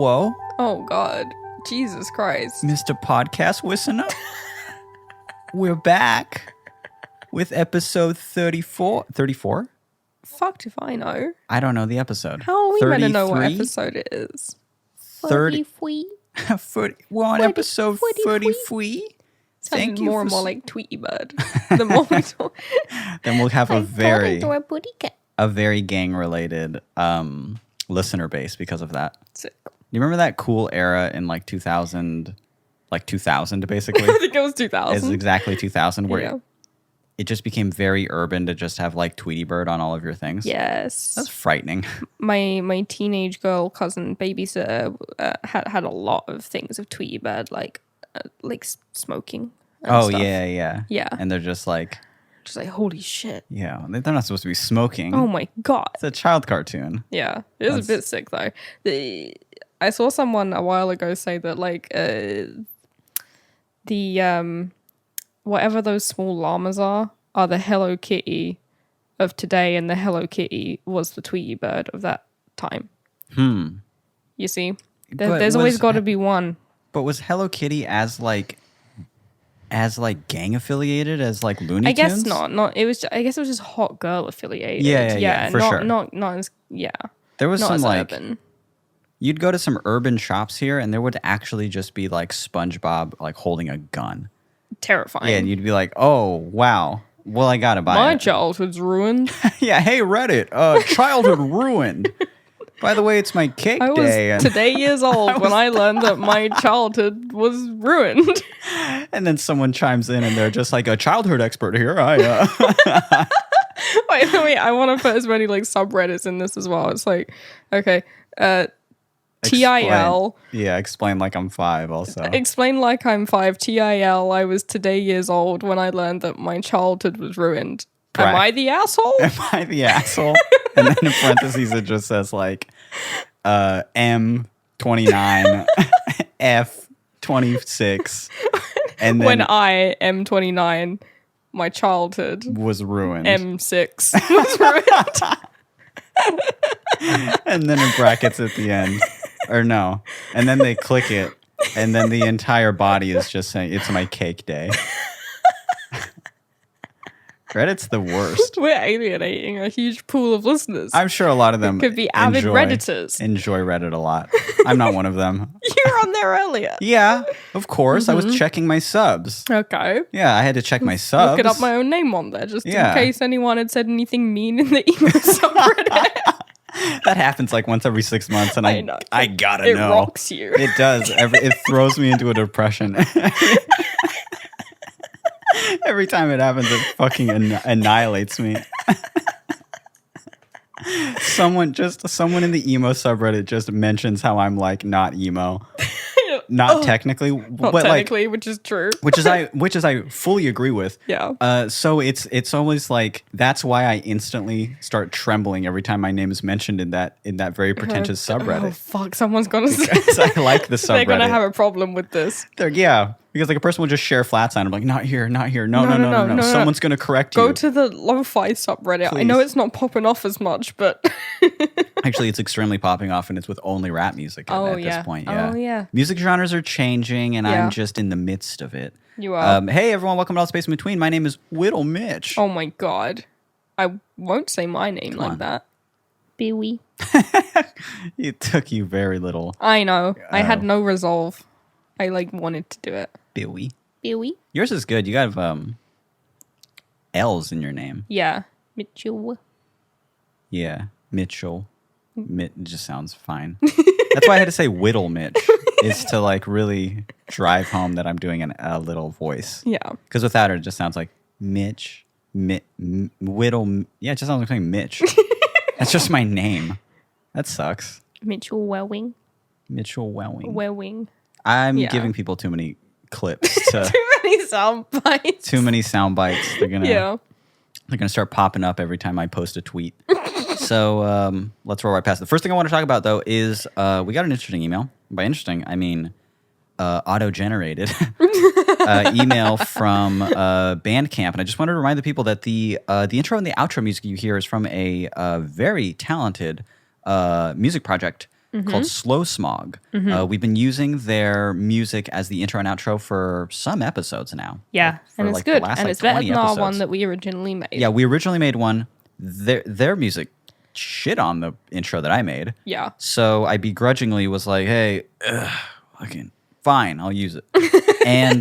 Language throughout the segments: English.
hewwo, Oh, God. Jesus Christ. Mr. Podcast Wistenuh. We're back with episode 34. 34? Fucked if I know. I don't know the episode. How are we meant to know what 33? episode it is? 30. 30. We're on episode 33. Sounds more and more like Tweety Bird. The more we talk. Then we'll have a very Sick. gang-related listener base because of that. You remember that cool era in like 2000 basically? I think it was 2000. It's exactly 2000 where Yeah. it just became very urban to just have like Tweety Bird on all of your things. Yes. That's frightening. My teenage girl cousin babysitter had a lot of things of Tweety Bird, like smoking. And stuff. Yeah. Yeah. And they're just like, holy shit. yeah, they're not supposed to be smoking. Oh my God. It's a child cartoon. Yeah. It is a bit sick though. I saw someone a while ago say that like the whatever those small llamas are the Hello Kitty of today, and the Hello Kitty was the Tweety Bird of that time. You see? There's always got to be one. But was Hello Kitty as gang affiliated as like Looney Tunes? I guess not. It was. I guess it was just hot girl affiliated. Yeah, for sure. Not as There was not some as like urban. you'd go to some urban shops here, and there would actually just be like SpongeBob like holding a gun. Terrifying. Yeah, and you'd be like, "Oh wow, well I gotta buy My it." childhood's ruined. Yeah, hey Reddit, childhood ruined. By the way, it's my cake I was day, today years old when I learned that my childhood was ruined. and then someone chimes in, and they're just like, "A childhood expert here." Wait, I want to put as many like subreddits in this as well. It's like, okay, TIL. Yeah, explain like I'm 5 also. Explain like I'm 5. TIL. I was today years old when I learned that my childhood was ruined. Am I the asshole? Am I the asshole? And then in parentheses it just says like M29 F26. And then When I am 29, my childhood was ruined. M6 was ruined. And then in brackets at the end. Or no. And then they click it. And then the entire body is just saying, "It's my cake day." Reddit's the worst. We're alienating a huge pool of listeners. I'm sure a lot of them Could be avid Redditors. Enjoy Reddit a lot. I'm not one of them. You were on there earlier. Yeah, of course. I was checking my subs. Okay. Yeah, I had to check my subs. Look it up my own name on there, just Yeah. in case anyone had said anything mean in the email subreddit. That happens like once every 6 months, and I know. I gotta It know. rocks you. It does. It throws me into a depression. Every time it happens, it fucking annihilates me. Someone in the emo subreddit just mentions how I'm like not emo. Not technically, Not but technically, like, which is true. which is I fully agree with. Yeah. So it's always like that's why I instantly start trembling every time my name is mentioned in that very pretentious subreddit. Oh, fuck. Someone's going to Because I like the subreddit. They're going to have a problem with this. Because like a person will just share flat sign. I'm like, not here. No. Someone's going to correct you. Go to the lo-fi subreddit. Please. I know it's not popping off as much, but... Actually, it's extremely popping off, and it's with only rap music at this point. Yeah. Oh, yeah. Music genres are changing, and Yeah. I'm just in the midst of it. You are. Hey, everyone. Welcome to All Space in Between. My name is Whittle Mitch. Oh, my God. I won't say my name like that. Billy. It took you very little. I know. I had no resolve. I wanted to do it. Billy. Billy? Yours is good. You got L's in your name. Yeah. Mitchell. Yeah. Mitchell. It just sounds fine. That's why I had to say Whittle Mitch. Is to really drive home that I'm doing a little voice. Yeah. Because without it, it just sounds like Mitch. Whittle. Yeah, it just sounds like saying Mitch. That's just my name. That sucks. Mitchell Wellwing. Mitchell Wellwing. Wellwing. I'm giving people too many clips. Too many sound bites. Too many sound bites. They're gonna. Yeah. They're gonna start popping up every time I post a tweet. So let's roll right past it. The first thing I want to talk about though is we got an interesting email. By interesting, I mean auto-generated email from Bandcamp, and I just wanted to remind the people that the intro and the outro music you hear is from a very talented music project called Slow Smog. We've been using their music as the intro and outro for some episodes now. Yeah, for and it's like the good. last, And like, it's better 20 than our one episodes. that we originally made. Yeah, we originally made one. Their music shit on the intro that I made. Yeah. So I begrudgingly was like, hey, fucking fine, I'll use it. And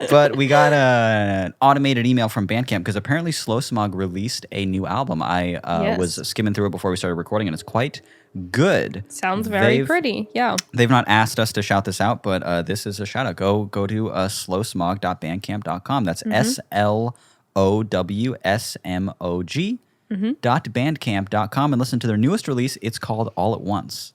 but we got an automated email from Bandcamp because apparently Slow Smog released a new album. I was skimming through it before we started recording, and it's quite good. Sounds very pretty. Yeah. They've not asked us to shout this out, but this is a shout out. Go to slowsmog.bandcamp.com. That's SLOWSMOG. .bandcamp.com and listen to their newest release. It's called All at Once.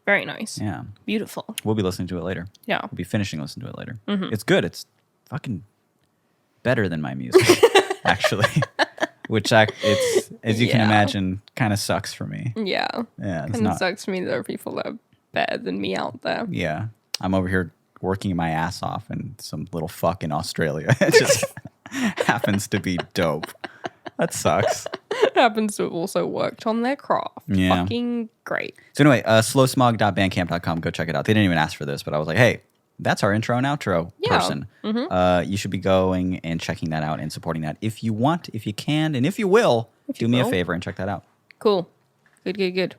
Very nice. Yeah. Beautiful. We'll be listening to it later. Yeah. We'll be finishing listening to it later. It's good. It's fucking better than my music, actually. Which it's, as you can imagine, kind of sucks for me. Yeah. Yeah. Kind of sucks for me there are people that are better than me out there. Yeah. I'm over here working my ass off and some little fuck in Australia. It just happens to be dope. That sucks. Happens to have also worked on their craft. Yeah. Fucking great. So anyway, slowsmog.bandcamp.com. Go check it out. They didn't even ask for this, but I was like, hey, that's our intro and outro person. You should be going and checking that out and supporting that if you want, if you can, and if you will, do me a favor and check that out. Cool. Good.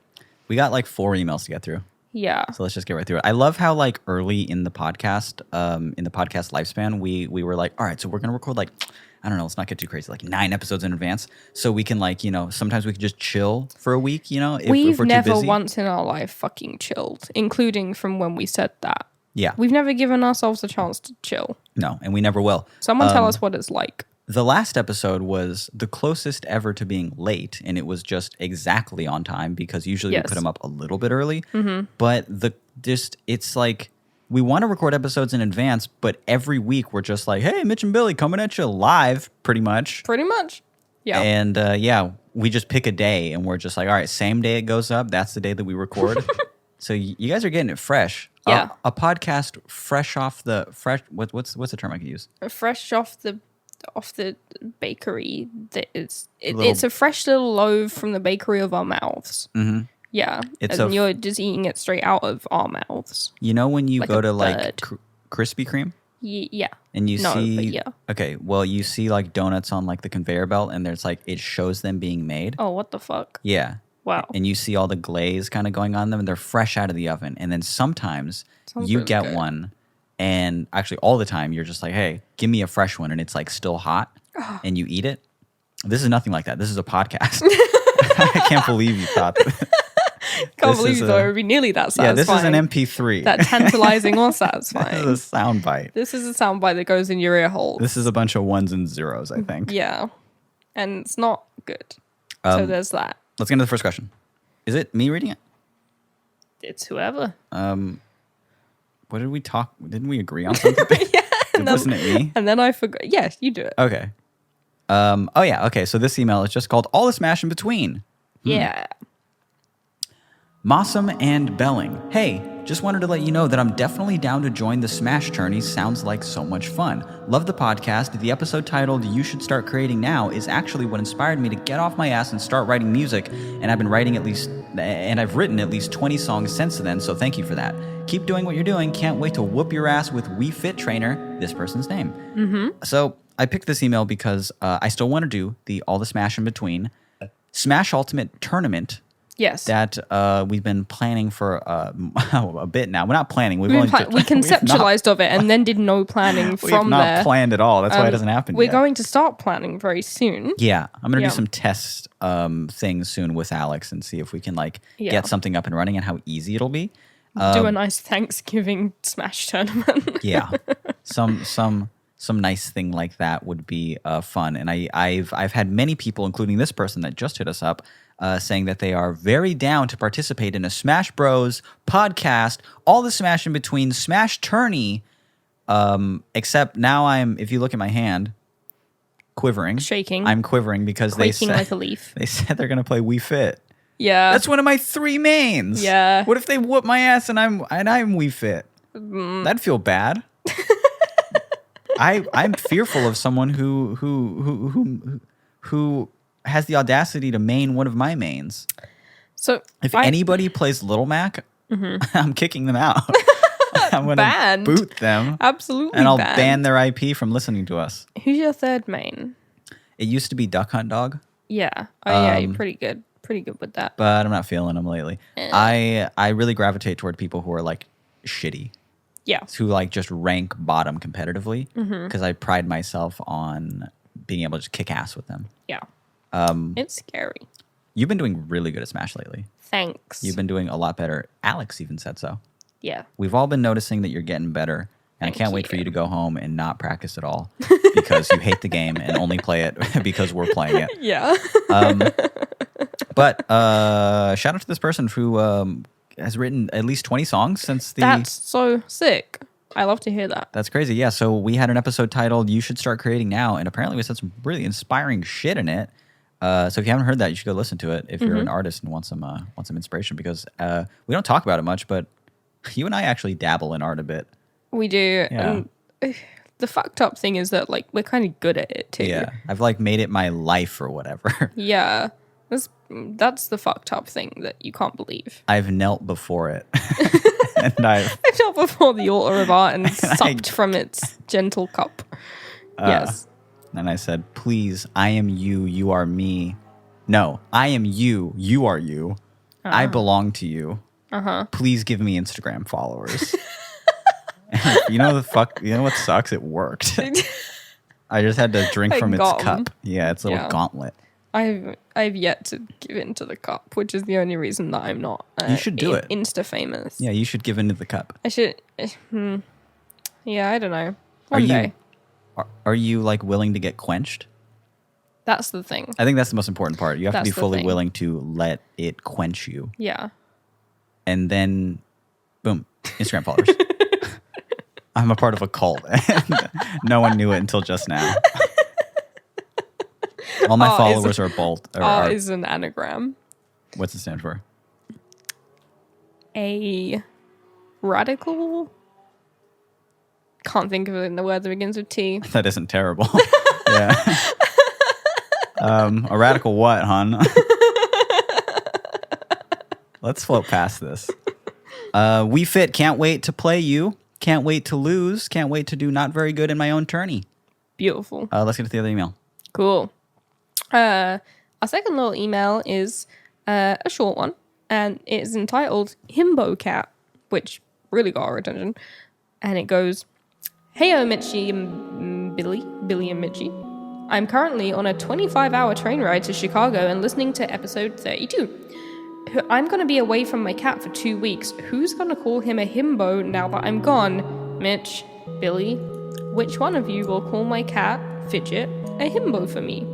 We got like 4 emails to get through. Yeah. So let's just get right through it. I love how like early in the podcast lifespan, we were like, all right, so we're going to record like, I don't know, let's not get too crazy, like 9 episodes in advance. So we can like, sometimes we can just chill for a week, if We've we're never too busy. once in our life fucking chilled, including from when we said that. Yeah. We've never given ourselves a chance to chill. No, and we never will. Someone tell us what it's like. The last episode was the closest ever to being late, and it was just exactly on time because usually we put them up a little bit early. But it's like we want to record episodes in advance, but every week we're just like, hey, Mitch and Billy coming at you live, pretty much. Yeah. And we just pick a day, and we're just like, all right, same day it goes up, that's the day that we record. So you guys are getting it fresh. Yeah. A podcast fresh off the what's the term I could use? Fresh off the bakery. It's a fresh little loaf from the bakery of our mouths. Mm-hmm. Yeah. You're just eating it straight out of our mouths. You know when you like go to bird. like Krispy Kreme? Yeah. And you see, yeah. Okay, well, you see like donuts on like the conveyor belt, and there's like it shows them being made. Oh, what the fuck? Yeah. Wow. And you see all the glaze kind of going on them, and they're fresh out of the oven. And then sometimes Sounds you really get good. one, and actually all the time you're just like, hey, give me a fresh one, and it's like still hot, and you eat it. This is nothing like that. This is a podcast. I can't believe you thought that. Can't believe you thought it would be nearly that satisfying. Yeah, this is an MP3. That tantalizing or satisfying. This is a soundbite. This is a soundbite that goes in your ear hole. This is a bunch of ones and zeros, I think. Yeah. And it's not good. So there's that. Let's get into the first question. Is it me reading it? It's whoever. What did we talk? Didn't we agree on something? Wasn't it me? And then I forgot. Yes, you do it. Okay. Oh yeah. Okay. So this email is just called All the Smash in Between. Yeah. Mossam and Belling. Hey, just wanted to let you know that I'm definitely down to join the Smash tourney. Sounds like so much fun. Love the podcast. The episode titled You Should Start Creating Now is actually what inspired me to get off my ass and start writing music, and I've written at least 20 songs since then, so thank you for that. Keep doing what you're doing. Can't wait to whoop your ass with We Fit Trainer, this person's name. Mm-hmm. So I picked this email because I still want to do the All the Smash in Between Smash Ultimate Tournament. Yes. That we've been planning for a bit now. We're not planning. We conceptualized of it and then did no planning from there. We've not planned at all. That's why it doesn't happen yet. We're going to start planning very soon. Yeah. I'm going to do some test things soon with Alex and see if we can get something up and running and how easy it'll be. Do a nice Thanksgiving Smash tournament. Yeah. Some nice thing like that would be fun. And I've had many people, including this person that just hit us up, saying that they are very down to participate in a Smash Bros. Podcast, all the Smash in Between Smash tourney, except now if you look at my hand, quivering. Shaking. I'm quivering because Quaking like a leaf. They said they're going to play We Fit. Yeah. That's one of my 3 mains. Yeah. What if they whoop my ass and I'm We Fit? That'd feel bad. I'm fearful of someone who has the audacity to main one of my mains. So If anybody plays Little Mac, I'm kicking them out. I'm going to boot them. Absolutely And I'll banned. ban their IP from listening to us. Who's your third main? It used to be Duck Hunt Dog. Yeah. Oh, yeah, you're pretty good. Pretty good with that. But I'm not feeling them lately. I really gravitate toward people who are like shitty. Yeah. Who like just rank bottom competitively. Because I pride myself on being able to just kick ass with them. Yeah. It's scary. You've been doing really good at Smash lately. Thanks. You've been doing a lot better. Alex even said so. Yeah. We've all been noticing that you're getting better. And I can't wait for you to go home and not practice at all because you hate the game and only play it because we're playing it. Yeah. But shout out to this person who has written at least 20 songs since the... That's so sick. I love to hear that. That's crazy. Yeah, so we had an episode titled You Should Start Creating Now, and apparently we said some really inspiring shit in it. So if you haven't heard that, you should go listen to it if you're an artist and want some inspiration because we don't talk about it much, but you and I actually dabble in art a bit. We do. Yeah. And the fucked up thing is that like we're kind of good at it too. Yeah, I've like made it my life or whatever. Yeah. That's the fucked up thing that you can't believe. I've knelt before it. And I knelt before the altar of art and supped from its gentle cup. Yes. And I said, please, I am you, you are me. No, I am you, you are you. I belong to you. Please give me Instagram followers. You know what sucks? It worked. I just had to drink from its cup. Yeah, it's a little gauntlet. I've yet to give into the cup, which is the only reason that I'm not. You should do it. Insta famous. Yeah, you should give into the cup. I should. Yeah, I don't know. One day. Are you like willing to get quenched? That's the thing. I think that's the most important part. You have to be fully thing. willing to let it quench you. Yeah. And then, boom, Instagram followers. I'm a part of a cult. And no one knew it until just now. All my followers are bold. R is an anagram. What's it stand for? A radical. Can't think of it in the word that begins with T. That isn't terrible. Yeah. A radical what, hon? Let's float past this. We fit. Can't wait to play you. Can't wait to lose. Can't wait to do not very good in my own tourney. Beautiful. Let's get to the other email. Cool. Our second little email is a short one, and it's entitled Himbo Cat, which really got our attention. And it goes, Heyo, Mitchie and Billy and Mitchie. I'm currently on a 25-hour train ride to Chicago and listening to episode 32. I'm going to be away from my cat for 2 weeks. Who's going to call him a himbo now that I'm gone? Mitch, Billy, which one of you will call my cat, Fidget, a himbo for me?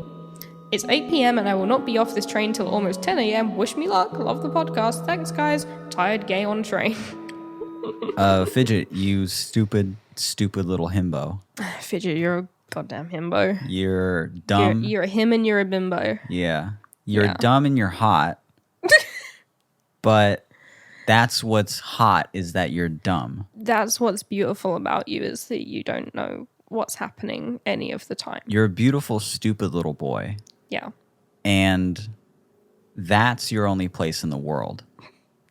It's 8 p.m. and I will not be off this train till almost 10 a.m. Wish me luck. Love the podcast. Thanks, guys. Tired gay on train. Fidget, you stupid little himbo. Fidget, you're a goddamn himbo. You're dumb. You're a him and you're a bimbo. Yeah. You're dumb and you're hot. But that's what's hot is that you're dumb. That's what's beautiful about you is that you don't know what's happening any of the time. You're a beautiful, stupid little boy. Yeah. And that's your only place in the world.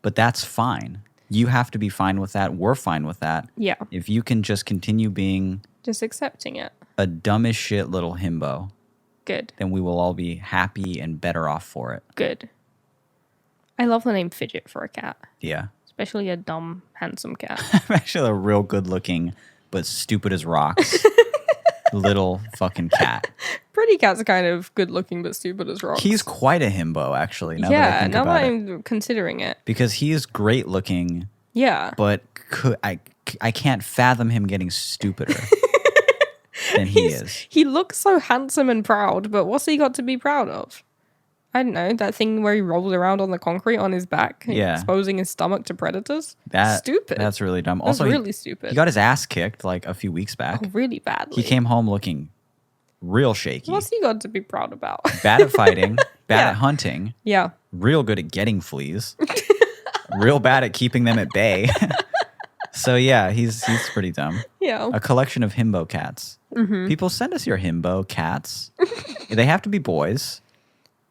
But that's fine. You have to be fine with that. We're fine with that. Yeah. If you can just continue being... just accepting it. A dumb as shit little himbo. Good. Then we will all be happy and better off for it. Good. I love the name Fidget for a cat. Yeah. Especially a dumb, handsome cat. I'm actually a real good looking, but stupid as rocks, little fucking cat. Pretty cat's kind of good looking, but stupid as rocks. He's quite a himbo, actually. Now that I'm considering it. Because he is great looking. Yeah. But I can't fathom him getting stupider than he is. He looks so handsome and proud, but what's he got to be proud of? I don't know, that thing where he rolls around on the concrete on his back, exposing his stomach to predators. Stupid. That's really dumb. Also, really stupid. He got his ass kicked like a few weeks back. Oh, really badly. He came home looking real shaky. What's he got to be proud about? Bad at fighting, bad at hunting. Yeah. Real good at getting fleas. Real bad at keeping them at bay. So yeah, he's pretty dumb. Yeah. A collection of himbo cats. Mm-hmm. People, send us your himbo cats. They have to be boys.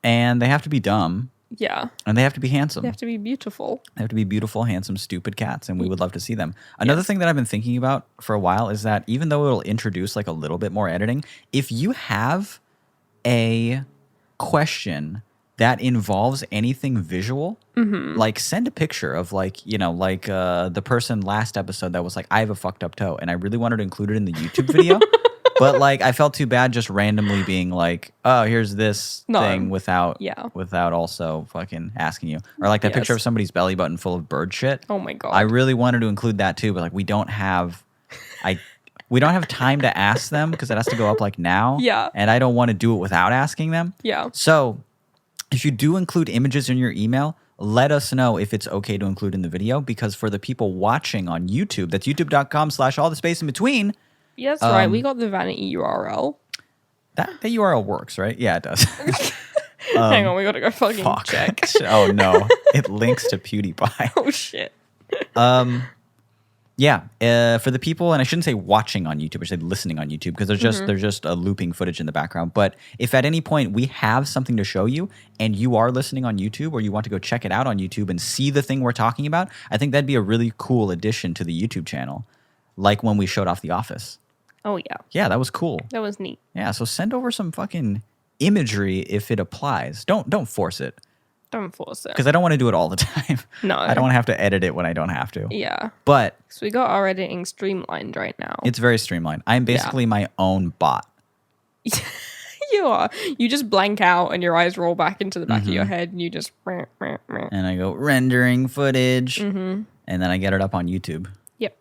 And they have to be dumb. Yeah. And they have to be handsome. They have to be beautiful. They have to be beautiful, handsome, stupid cats, and we would love to see them. Another thing that I've been thinking about for a while is that even though it'll introduce like a little bit more editing, if you have a question that involves anything visual, like send a picture of like, you know, like the person last episode that was like, I have a fucked up toe, and I really wanted to include it in the YouTube video. But like, I felt too bad just randomly being like, "Oh, here's this thing," without also fucking asking you, or like that picture of somebody's belly button full of bird shit. Oh my god! I really wanted to include that too, but like, we don't have time to ask them because it has to go up like now. Yeah, and I don't want to do it without asking them. Yeah. So, if you do include images in your email, let us know if it's okay to include in the video, because for the people watching on YouTube, that's youtube.com/all the space in between. Yes, right. We got the vanity URL. That URL works, right? Yeah, it does. Hang on, we gotta go fucking check. Oh no, it links to PewDiePie. Oh shit. Yeah, for the people, and I shouldn't say watching on YouTube, I should say listening on YouTube, because there's just a looping footage in the background. But if at any point we have something to show you and you are listening on YouTube, or you want to go check it out on YouTube and see the thing we're talking about, I think that'd be a really cool addition to the YouTube channel, like when we showed off The Office. Oh yeah. Yeah, that was cool. That was neat. Yeah, so send over some fucking imagery if it applies. Don't force it. Don't force it. Because I don't want to do it all the time. No. I don't want to have to edit it when I don't have to. Yeah. But so we got our editing streamlined right now. It's very streamlined. I'm basically my own bot. You are. You just blank out and your eyes roll back into the back of your head and you just... And I go, rendering footage. And then I get it up on YouTube. Yep.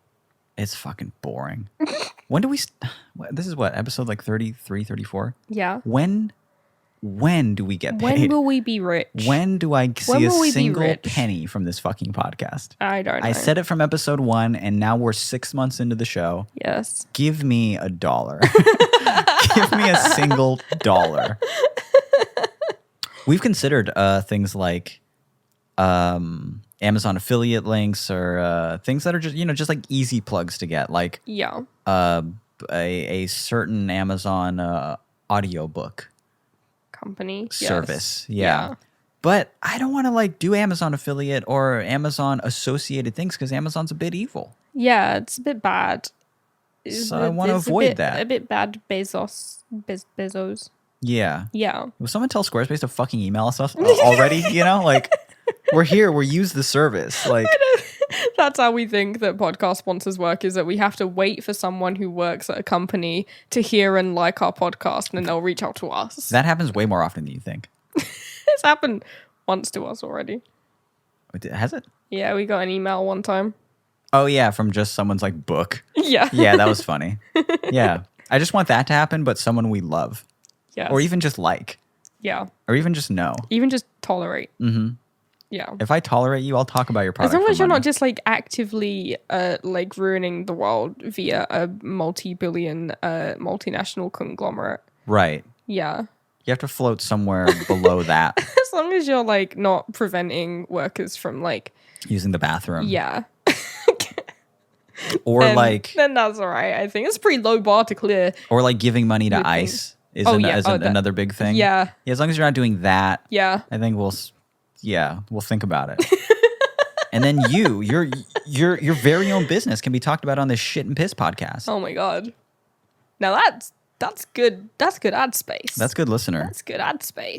It's fucking boring. When do we... This is what, episode like 33, 34? Yeah. When do we get paid? When will we be rich? When do I see a single penny from this fucking podcast? I don't know. I said it from episode 1, and now we're 6 months into the show. Yes. Give me $1. Give me a single $1. We've considered things like Amazon affiliate links, or things that are just like easy plugs to get, like a certain Amazon audiobook company service. Yeah. But I don't want to like do Amazon affiliate or Amazon associated things, because Amazon's a bit evil. Yeah, it's a bit bad. So I want to avoid that. A bit bad. Bezos. Yeah. Yeah. Will someone tell Squarespace to fucking email us already? You know, like, we're here. We use the service. Like, that's how we think that podcast sponsors work, is that we have to wait for someone who works at a company to hear and like our podcast, and then they'll reach out to us. That happens way more often than you think. It's happened once to us already. Has it? Yeah, we got an email one time. Oh, yeah, from just someone's like book. Yeah. Yeah, that was funny. Yeah. I just want that to happen, but someone we love. Yeah. Or even just like. Yeah. Or even just know. Even just tolerate. Mm-hmm. Yeah. If I tolerate you, I'll talk about your product. As long as you're money. not just like actively like ruining the world via a multi-billion multinational conglomerate. Right. Yeah. You have to float somewhere below that. As long as you're like not preventing workers from like using the bathroom. Yeah. Or then that's all right. I think it's a pretty low bar to clear. Or like giving money to ICE is another big thing. Yeah. As long as you're not doing that. Yeah. I think we'll think about it. And then your very own business can be talked about on this Shit and Piss podcast. Oh my god. Now that's good. That's good ad space. That's good listener. That's good ad space.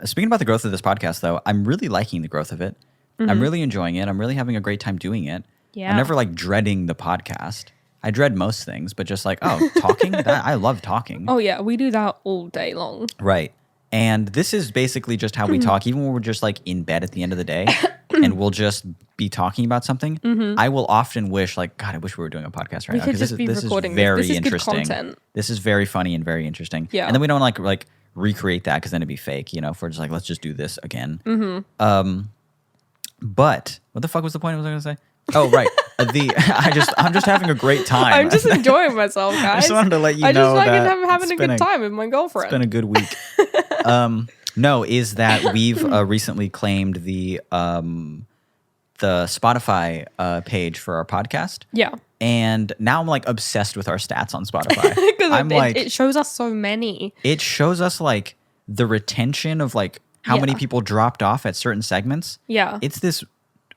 Speaking about the growth of this podcast, though, I'm really liking the growth of it. I'm really enjoying it. I'm really having a great time doing it. Yeah. I'm never like dreading the podcast. I dread most things, but just like, talking? I love talking. Oh yeah, we do that all day long. Right. And this is basically just how we talk, even when we're just like in bed at the end of the day and we'll just be talking about something. I will often wish like, God, I wish we were doing a podcast right now. Because this is very interesting. Good content. This is very funny and very interesting. Yeah. And then we don't like recreate that, because then it'd be fake, if we're just like, let's just do this again. But what the fuck was the point I was going to say? Oh, right. I'm just having a great time. I'm just enjoying myself, guys. I just wanted to let you know that I'm having a good time with my girlfriend. It's been a good week. No, is that we've recently claimed the Spotify page for our podcast. Yeah. And now I'm like obsessed with our stats on Spotify. Because it shows us so many. It shows us like the retention of like how many Yeah. people dropped off at certain segments. Yeah. It's this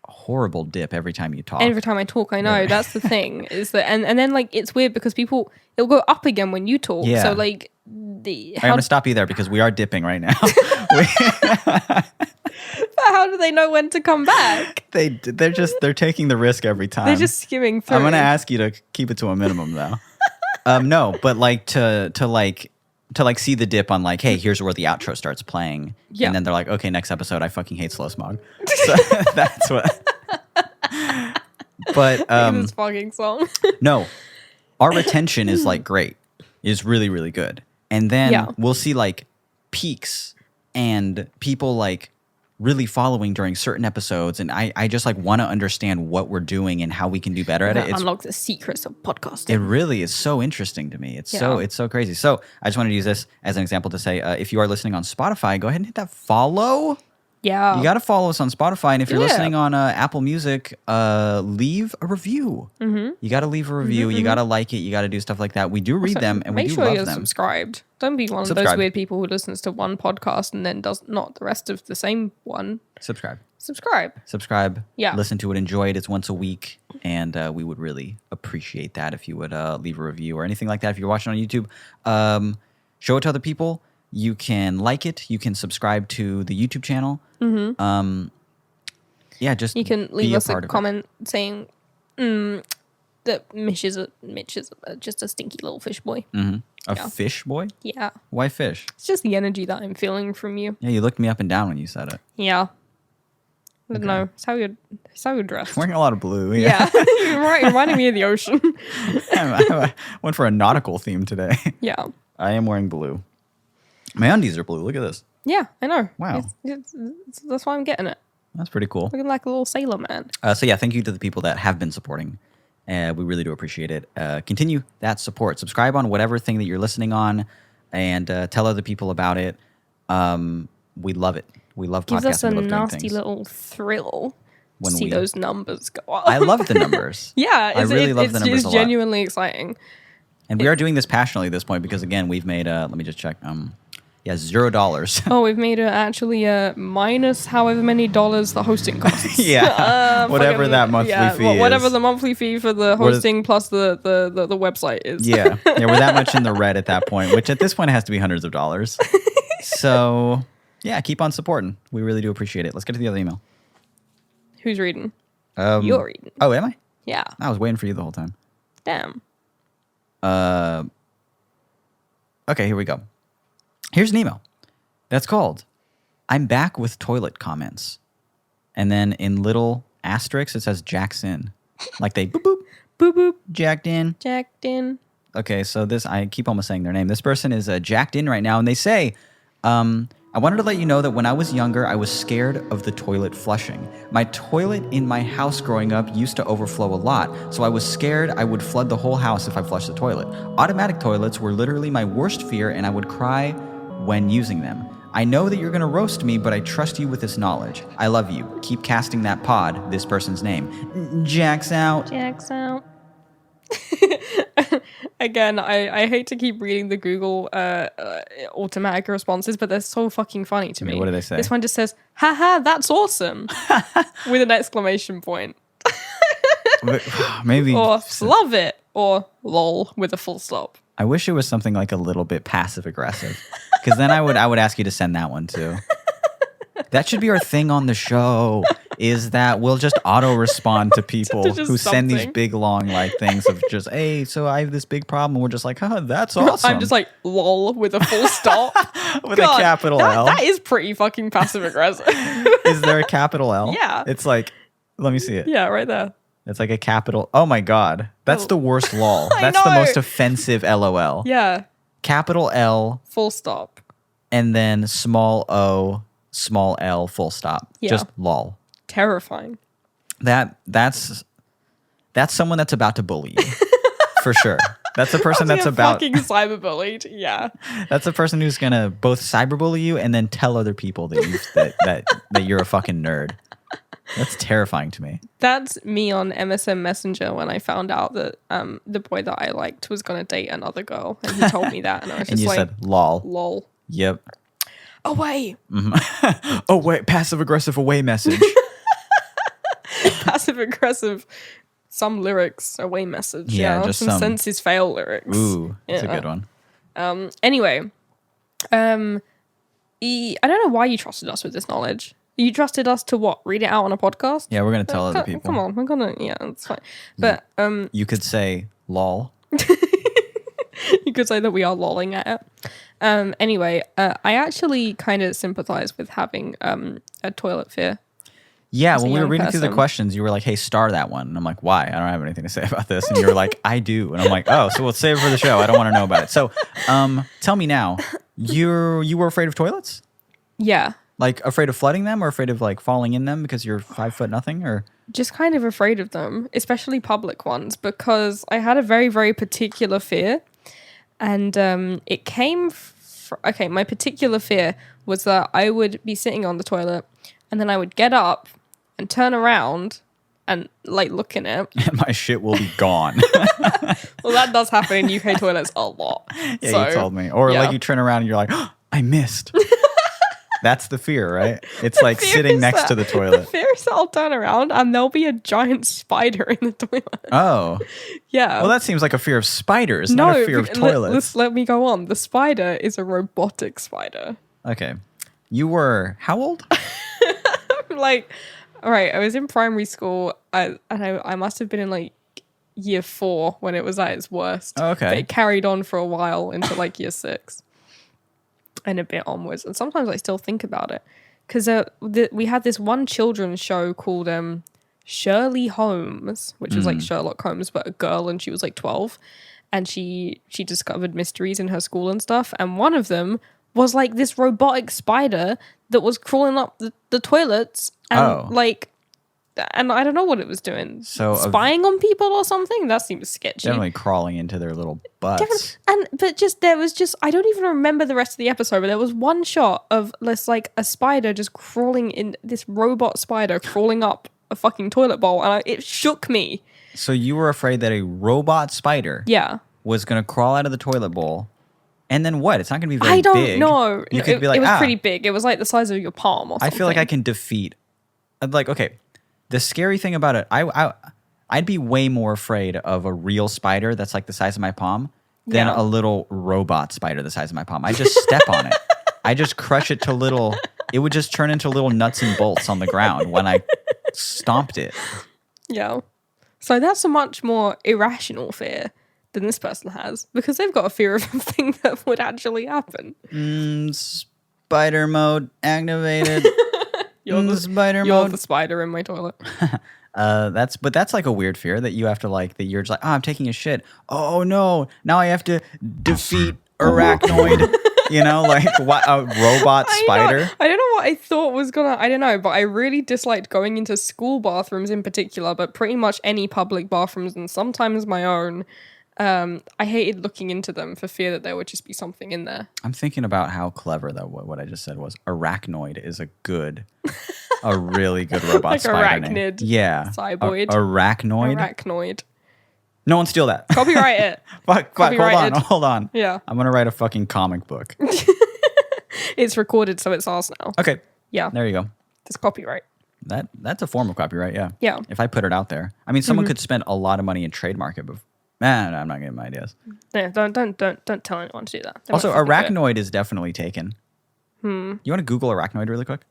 horrible dip every time you talk. Every time I talk, I know. That's the thing. Is that and then like it's weird because it'll go up again when you talk. Yeah. So like I'm going to stop you there because we are dipping right now. how do they know when to come back? They're taking the risk every time. They're just skimming through. I'm going to ask you to keep it to a minimum though. No, but like to see the dip on like, hey, here's where the outro starts playing. Yeah. And then they're like, okay, next episode, I fucking hate Slow Smog. So that's what. But this fucking song. no, our retention is like great, is really, really good. And then we'll see like peaks and people like really following during certain episodes. And I just like want to understand what we're doing and how we can do better at it. Unlock the secrets of podcasting. It really is so interesting to me. It's so crazy. So I just wanted to use this as an example to say, if you are listening on Spotify, go ahead and hit that follow. Yeah. You got to follow us on Spotify. And if you're listening on Apple Music, leave a review. Mm-hmm. You got to leave a review. You got to like it. You got to do stuff like that. We do read them and we do love them. Make sure you're subscribed. Don't be one of those weird people who listens to one podcast and then does not the rest of the same one. Subscribe. Yeah. Listen to it. Enjoy it. It's once a week. And we would really appreciate that if you would leave a review or anything like that. If you're watching on YouTube, show it to other people. You can like it. You can subscribe to the YouTube channel. Mm-hmm. Just you can leave us a comment saying that Mitch is just a stinky little fish boy. Mm-hmm. A fish boy? Yeah. Why fish? It's just the energy that I'm feeling from you. Yeah, you looked me up and down when you said it. Yeah. I don't know. It's how you're dressed. I'm wearing a lot of blue. Yeah. You're reminding me of the ocean. I went for a nautical theme today. Yeah. I am wearing blue. My undies are blue. Look at this. Yeah, I know. Wow. That's why I'm getting it. That's pretty cool. Looking like a little sailor man. Thank you to the people that have been supporting. We really do appreciate it. Continue that support. Subscribe on whatever thing that you're listening on and tell other people about it. We love it. We love podcasting. Gives us a nasty little thrill to see those numbers go up. I love the numbers. Yeah. I really love the numbers a lot. It's genuinely exciting. And we are doing this passionately at this point because, again, we've made, let me just check, $0. Oh, we've made actually minus however many dollars the hosting costs. Yeah, whatever that monthly fee is. Whatever the monthly fee for the hosting plus the website is. Yeah, we're that much in the red at that point, which at this point has to be hundreds of dollars. So, yeah, keep on supporting. We really do appreciate it. Let's get to the other email. Who's reading? You're reading. Oh, am I? Yeah. I was waiting for you the whole time. Damn. Okay, here we go. Here's an email that's called I'm back with toilet comments. And then in little asterisks, it says Jackson. Like they boop, boop, Boop, boop. jacked in. Jacked in. Okay, so I keep almost saying their name. This person is jacked in right now. And they say, I wanted to let you know that when I was younger, I was scared of the toilet flushing. My toilet in my house growing up used to overflow a lot, so I was scared I would flood the whole house if I flushed the toilet. Automatic toilets were literally my worst fear, and I would cry when using them. I know that you're going to roast me, but I trust you with this knowledge. I love you. Keep casting that pod, this person's name. Jack's out. Jack's out. Again, I hate to keep reading the Google automatic responses, but they're so fucking funny to me. What do they say? This one just says, haha, that's awesome, with an exclamation point. Maybe. Or love it, or lol, with a full stop. I wish it was something like a little bit passive aggressive, because then I would ask you to send that one too. That should be our thing on the show, is that we'll just auto respond to people who send these big long like things of just, hey, so I have this big problem. And we're just like, that's awesome. I'm just like, lol, with a full stop. With a capital L. That is pretty fucking passive aggressive. Is there a capital L? Yeah. It's like, let me see it. Yeah, right there. It's like a capital. Oh my God. That's the worst lol. That's the most offensive LOL. Yeah. Capital L. Full stop. And then small o, small l, full stop. Yeah. Just lol. Terrifying. That's someone that's about to bully you. For sure. That's a person that's about fucking cyberbullied. Yeah. That's a person who's gonna both cyberbully you and then tell other people that you're a fucking nerd. That's terrifying to me. That's me on MSN Messenger when I found out that the boy that I liked was going to date another girl. And he told me that. And I was just and you like, said, lol. Lol. Yep. away. Oh, wait, passive-aggressive away message. Passive aggressive. Some lyrics away message. Yeah, just some senses fail lyrics. Ooh, that's a good one. Anyway, I don't know why you trusted us with this knowledge. You trusted us to what? Read it out on a podcast? Yeah, we're going to tell other people. Come on, we're gonna. Yeah, that's fine. But You could say lol. you could say that we are lolling at it. Anyway, I actually kind of sympathize with having a toilet fear. Yeah, as a when we were young reading through the person. questions, you were like, hey, star that one. And I'm like, why? I don't have anything to say about this. And you were like, I do. And I'm like, oh, so we'll save it for the show. I don't want to know about it. So tell me now, you were afraid of toilets? Yeah. Like afraid of flooding them or afraid of like falling in them because you're 5'0" or? Just kind of afraid of them, especially public ones, because I had a very, very particular fear. And it came okay, my particular fear was that I would be sitting on the toilet and then I would get up and turn around and like look in it. And my shit will be gone. Well, that does happen in UK toilets a lot. Yeah, So, you told me. Or yeah. like you turn around and you're like, oh, I missed. That's the fear, right? It's like fear sitting is next that- to the The toilet. fear is that I'll turn around and there'll be a giant spider in the toilet. Oh. Yeah. Well, that seems like a fear of spiders, not a fear of toilets. Let me go on. The spider is a robotic spider. Okay. You were how old? Like, all right, I was in primary school, and I must have been in like year 4 when it was at its worst. Oh, okay. But it carried on for a while into like year 6 and a bit onwards. And sometimes I still think about it because we had this one children's show called Shirley Holmes, which was like Sherlock Holmes, but a girl, and she was like 12, and she discovered mysteries in her school and stuff. And one of them was like this robotic spider that was crawling up the toilets and and I don't know what it was doing. So spying on people or something? That seems sketchy. Definitely crawling into their little butts. But there was I don't even remember the rest of the episode, but there was one shot of this like a spider just crawling in, this robot spider crawling up a fucking toilet bowl, and it shook me. So you were afraid that a robot spider was going to crawl out of the toilet bowl. And then what? It's not going to be very big. I don't know. You could be like, it was pretty big. It was like the size of your palm or something. I feel like I can defeat. Like, okay, the scary thing about it, I'd be way more afraid of a real spider that's like the size of my palm than a little robot spider the size of my palm. I just step on it. I just crush it to little. It would just turn into little nuts and bolts on the ground when I stomped it. Yeah. So that's a much more irrational fear than this person has, because they've got a fear of a thing that would actually happen. Spider mode activated. You're spider You're mode. the spider in my toilet. That's like a weird fear that you have to like, that you're just like, oh, I'm taking a shit. Oh no, now I have to defeat arachnoid. You know, like what, a robot spider. I don't know what I thought was gonna. I don't know, but I really disliked going into school bathrooms in particular, but pretty much any public bathrooms and sometimes my own. I hated looking into them for fear that there would just be something in there. I'm thinking about how clever that what I just said was. Arachnoid is a really good robot Like spider arachnid, name. Yeah, cyboid. Arachnoid. Arachnoid. No one steal that. Copyright it. Fuck, Copyrighted. hold on. Yeah. I'm gonna write a fucking comic book. It's recorded, so it's ours now. Okay. Yeah. There you go. It's copyright. That's a form of copyright. Yeah. Yeah. If I put it out there, I mean, someone could spend a lot of money and trademark it, but no, I'm not getting my ideas. Yeah, don't tell anyone to do that. They Also, won't fucking do it. arachnoid is definitely taken. You want to Google arachnoid really quick?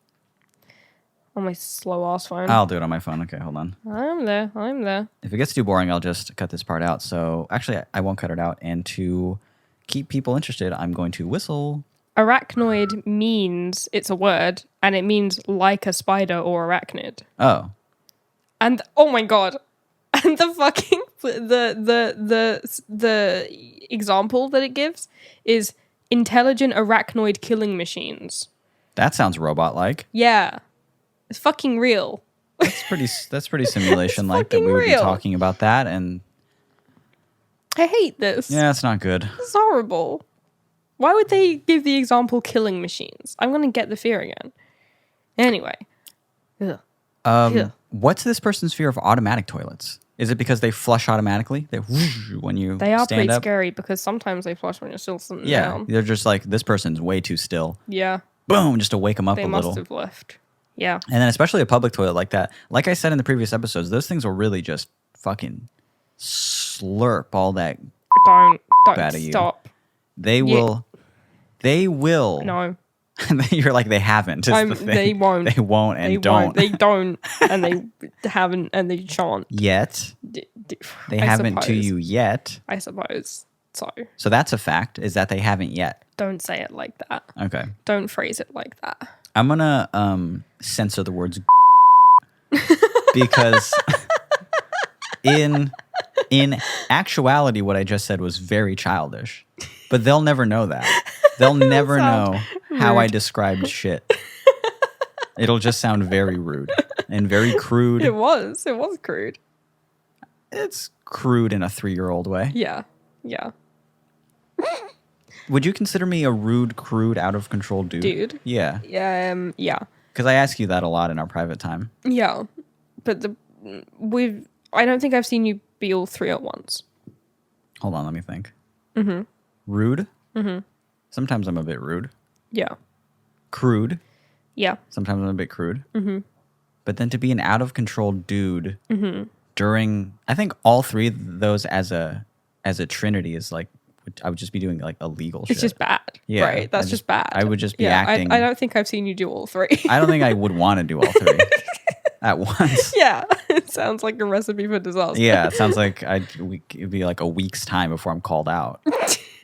On my slow ass phone. I'll do it on my phone. Okay, hold on. I'm there. If it gets too boring, I'll just cut this part out. So actually, I won't cut it out. And to keep people interested, I'm going to whistle. Arachnoid means, it's a word, and it means like a spider or arachnid. Oh. And oh my god. And the fucking the example that it gives is intelligent arachnoid killing machines. That sounds robot-like. Yeah. It's fucking real. That's pretty simulation-like that fucking we would real. be talking about that. And I hate this. yeah, it's not good. It's horrible. Why would they give the example killing machines? I'm going to get the fear again. Anyway. Ugh. Yeah. What's this person's fear of automatic toilets? Is it because they flush automatically? They whoosh when you They are stand pretty up? scary because sometimes they flush when you're still sitting Yeah, down. they're just like, this person's way too still. Yeah. boom, just to wake them up They a must little. have left. Yeah. And then especially a public toilet like that. Like I said in the previous episodes, those things will really just fucking slurp all that Don't out of you. stop. They will. No. You're like, they haven't. Is the thing. They won't. They won't and They don't. won't. They don't. And they haven't and they shan't. Yet. They I haven't to suppose. you yet. I suppose. So that's a fact, is that they haven't yet. Don't say it like that. Okay. Don't phrase it like that. I'm going to censor the words because in actuality, what I just said was very childish. But they'll never know that. They'll never know how I described shit. It'll just sound very rude and very crude. It was crude. It's crude in a 3-year-old way. Yeah. Yeah. Would you consider me a rude, crude, out of control dude? Yeah. Yeah. Because I ask you that a lot in our private time. Yeah. But I don't think I've seen you be all three at once. Hold on, let me think. Mm-hmm. Rude? Mm-hmm. Sometimes I'm a bit rude. Yeah. Crude? Yeah. Sometimes I'm a bit crude. Mm-hmm. But then to be an out of control dude during, I think all three of those as a trinity is like, I would just be doing like illegal shit. It's just bad. Yeah, right. That's just bad. I would just be acting. I don't think I've seen you do all three. I don't think I would want to do all three at once. Yeah. It sounds like a recipe for disaster. Yeah, it sounds like it'd be like a week's time before I'm called out.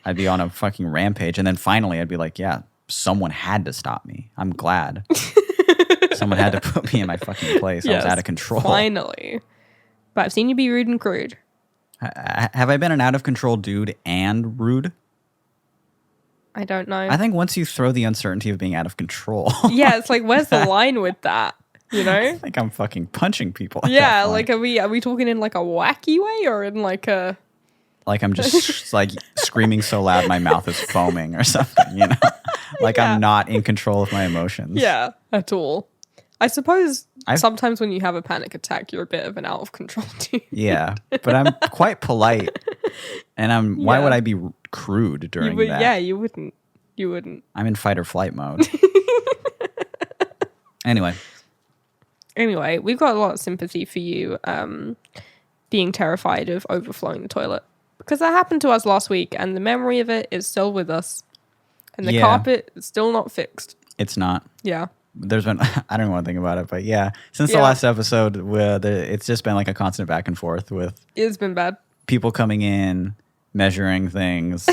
I'd be on a fucking rampage, and then finally I'd be like, yeah, someone had to stop me. I'm glad. Someone had to put me in my fucking place. I was out of control. Finally. But I've seen you be rude and crude. Have I been an out of control dude and rude? I don't know. I think once you throw the uncertainty of being out of control. Yeah, it's like, where's the line with that? You know? I think I'm fucking punching people. Yeah, like are we talking in like a wacky way or in like a like I'm just like screaming so loud my mouth is foaming or something, you know? Like I'm not in control of my emotions. Yeah, at all. I suppose sometimes when you have a panic attack, you're a bit of an out of control dude. Yeah, but I'm quite polite, and why would I be crude during that? Yeah, you wouldn't. You wouldn't. I'm in fight or flight mode. Anyway, we've got a lot of sympathy for you being terrified of overflowing the toilet. Because that happened to us last week, and the memory of it is still with us. And the carpet is still not fixed. It's not. Yeah. There's been, I don't want to think about it, but yeah, since the last episode, it's just been like a constant back and forth with. It's been bad. People coming in, measuring things,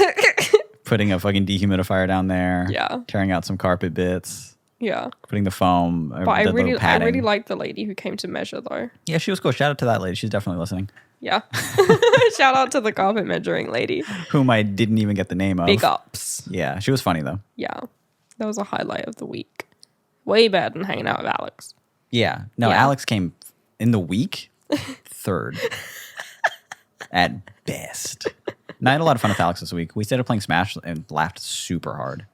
putting a fucking dehumidifier down there, tearing out some carpet bits, putting the foam. But I really liked the lady who came to measure though. Yeah, she was cool. Shout out to that lady. She's definitely listening. Yeah. Shout out to the carpet measuring lady. Whom I didn't even get the name of. Big ups. Yeah, she was funny though. Yeah. That was a highlight of the week. Way better than hanging out with Alex. Yeah. No, Alex came in the week third. At best. No, I had a lot of fun with Alex this week. We stayed up playing Smash and laughed super hard.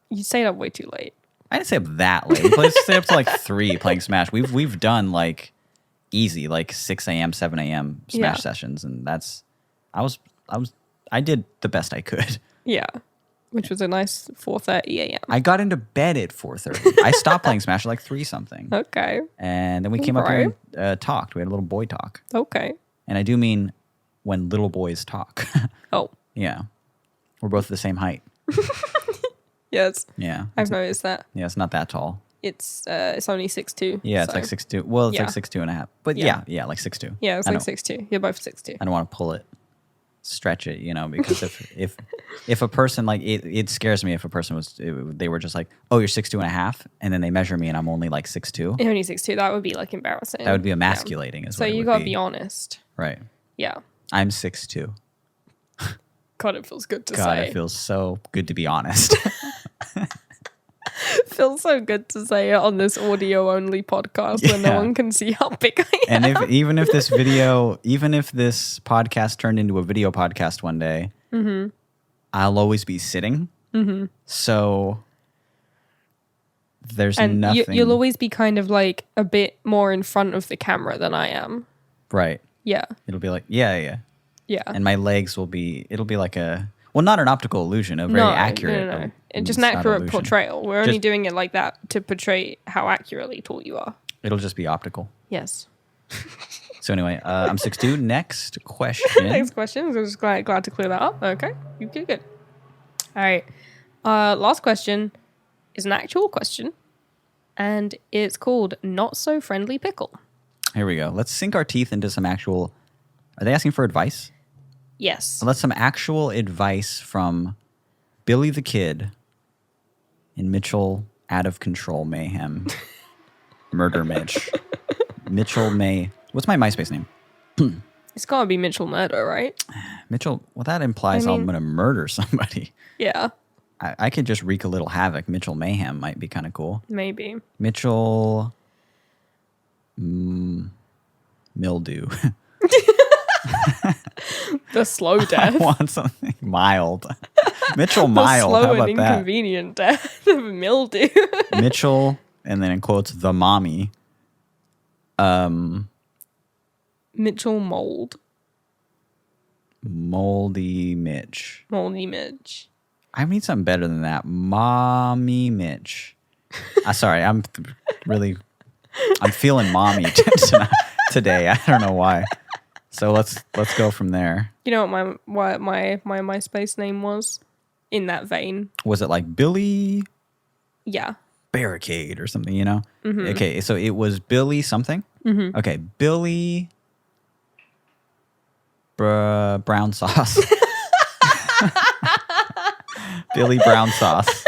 You stayed up way too late. I didn't stay up that late. We stayed up to like 3 playing Smash. We've done like easy, like 6 a.m., 7 a.m. Smash sessions, and I did the best I could. Yeah. Which was a nice 4:30 a.m. I got into bed at 4:30. I stopped playing Smash at like 3 something. Okay. And then we came up here and talked. We had a little boy talk. Okay. And I do mean when little boys talk. Oh. Yeah. We're both the same height. Yes. Yeah. I've noticed that. Yeah, it's not that tall. It's only 6'2". Yeah, it's like 6'2". Well, it's like 6'2" and a half. But yeah, like 6'2". Yeah, it's like 6'2". You're both 6'2". I don't want to pull it, stretch it, you know, because if a person, like, it scares me if a person they were just like, oh, you're 6'2" and a half, and then they measure me and I'm only like 6'2". You're only 6'2". That would be like embarrassing. That would be emasculating. So you got to be honest. Right. Yeah. I'm 6'2". God, it feels good to say. God, it feels so good to be honest. Feels so good to say it on this audio only podcast where no one can see how big I am. And even if this podcast turned into a video podcast one day, I'll always be sitting. So there's nothing. You'll always be kind of like a bit more in front of the camera than I am. Right. Yeah. It'll be like, yeah. Yeah. And my legs it'll be like Well, not an optical illusion, a very accurate. No. It's just an it's not accurate illusion. portrayal. We're only Just- doing it like that to portray how accurately tall you are. It'll just be optical. Yes. So anyway, I'm 6'2". Next question. Next question. I'm just glad to clear that up. Okay. You did good. All right. Last question is an actual question. And it's called Not So Friendly Pickle. Here we go. Let's sink our teeth into some actual... Are they asking for advice? Yes. Let's some actual advice from Billy the Kid in Mitchell Out of Control Mayhem. Murder Mitch. Mitchell May... What's my MySpace name? It's got to be Mitchell Murder, right? Mitchell... Well, that implies I'm going to murder somebody. Yeah. I could just wreak a little havoc. Mitchell Mayhem might be kind of cool. Maybe. Mitchell... Mildew. The slow I death. want something mild. Mitchell The Mild. slow How about and that? inconvenient death of mildew. Mitchell, and then in quotes, the mommy. Mitchell Mold. Moldy Mitch. Moldy Midge. I need something better than that. Mommy Mitch. Sorry, I'm feeling mommy today. I don't know why. So let's go from there. You know what my MySpace name was? In that vein. Was it like Billy Yeah. Barricade or something, you know? Mm-hmm. Okay, so it was Billy something? Mm-hmm. Okay, Billy Brown Sauce. Billy Brown Sauce.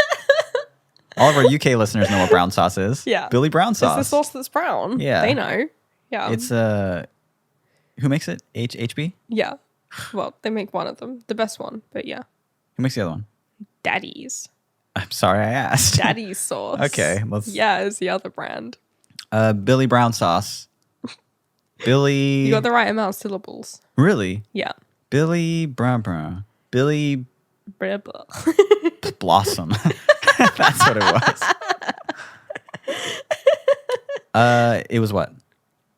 All of our UK listeners know what brown sauce is. Yeah. Billy Brown Sauce. It's the sauce that's brown. Yeah. They know. Yeah. It's who makes it? HB? Yeah. Well, they make one of them. The best one, but yeah. Who makes the other one? Daddy's. I'm sorry I asked. Daddy's sauce. Okay, Yeah, it's the other brand. Billy Brown Sauce. Billy. You got the right amount of syllables. Really? Yeah. Billy Brown. Billy Blah, blah. Blossom. That's what it was. It was what?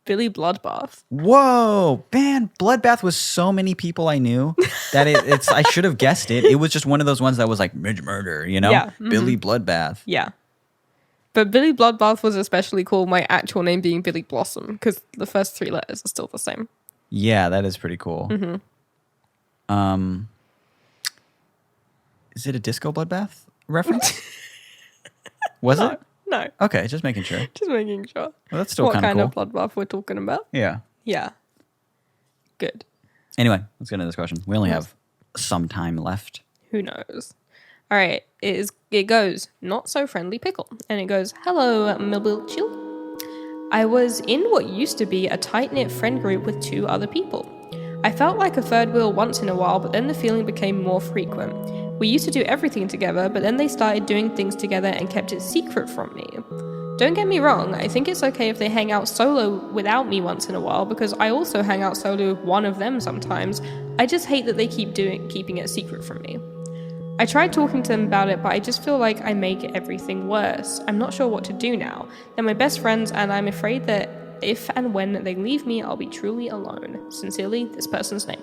Billy Bloodbath. Whoa, man! Bloodbath was so many people I knew that it's. I should have guessed it. It was just one of those ones that was like murder, you know? Yeah. Mm-hmm. Billy Bloodbath. Yeah. But Billy Bloodbath was especially cool, my actual name being Billy Blossom, because the first 3 letters are still the same. Yeah, that is pretty cool. Mm-hmm. Is it a disco bloodbath reference? Was it? No. Okay, just making sure. Just making sure. Well, that's still What kind kind of of cool. bloodbath we're talking about? Yeah. Yeah. Good. Anyway, let's get into this question. We only have some time left. Who knows? All right. It goes, not so friendly pickle. And it goes, hello, Milbilchill. I was in what used to be a tight-knit friend group with 2 other people. I felt like a third wheel once in a while, but then the feeling became more frequent. We used to do everything together, but then they started doing things together and kept it secret from me. Don't get me wrong, I think it's okay if they hang out solo without me once in a while, because I also hang out solo with one of them sometimes. I just hate that they keeping it secret from me. I tried talking to them about it, but I just feel like I make everything worse. I'm not sure what to do now. They're my best friends, and I'm afraid that if and when they leave me, I'll be truly alone. Sincerely, this person's name.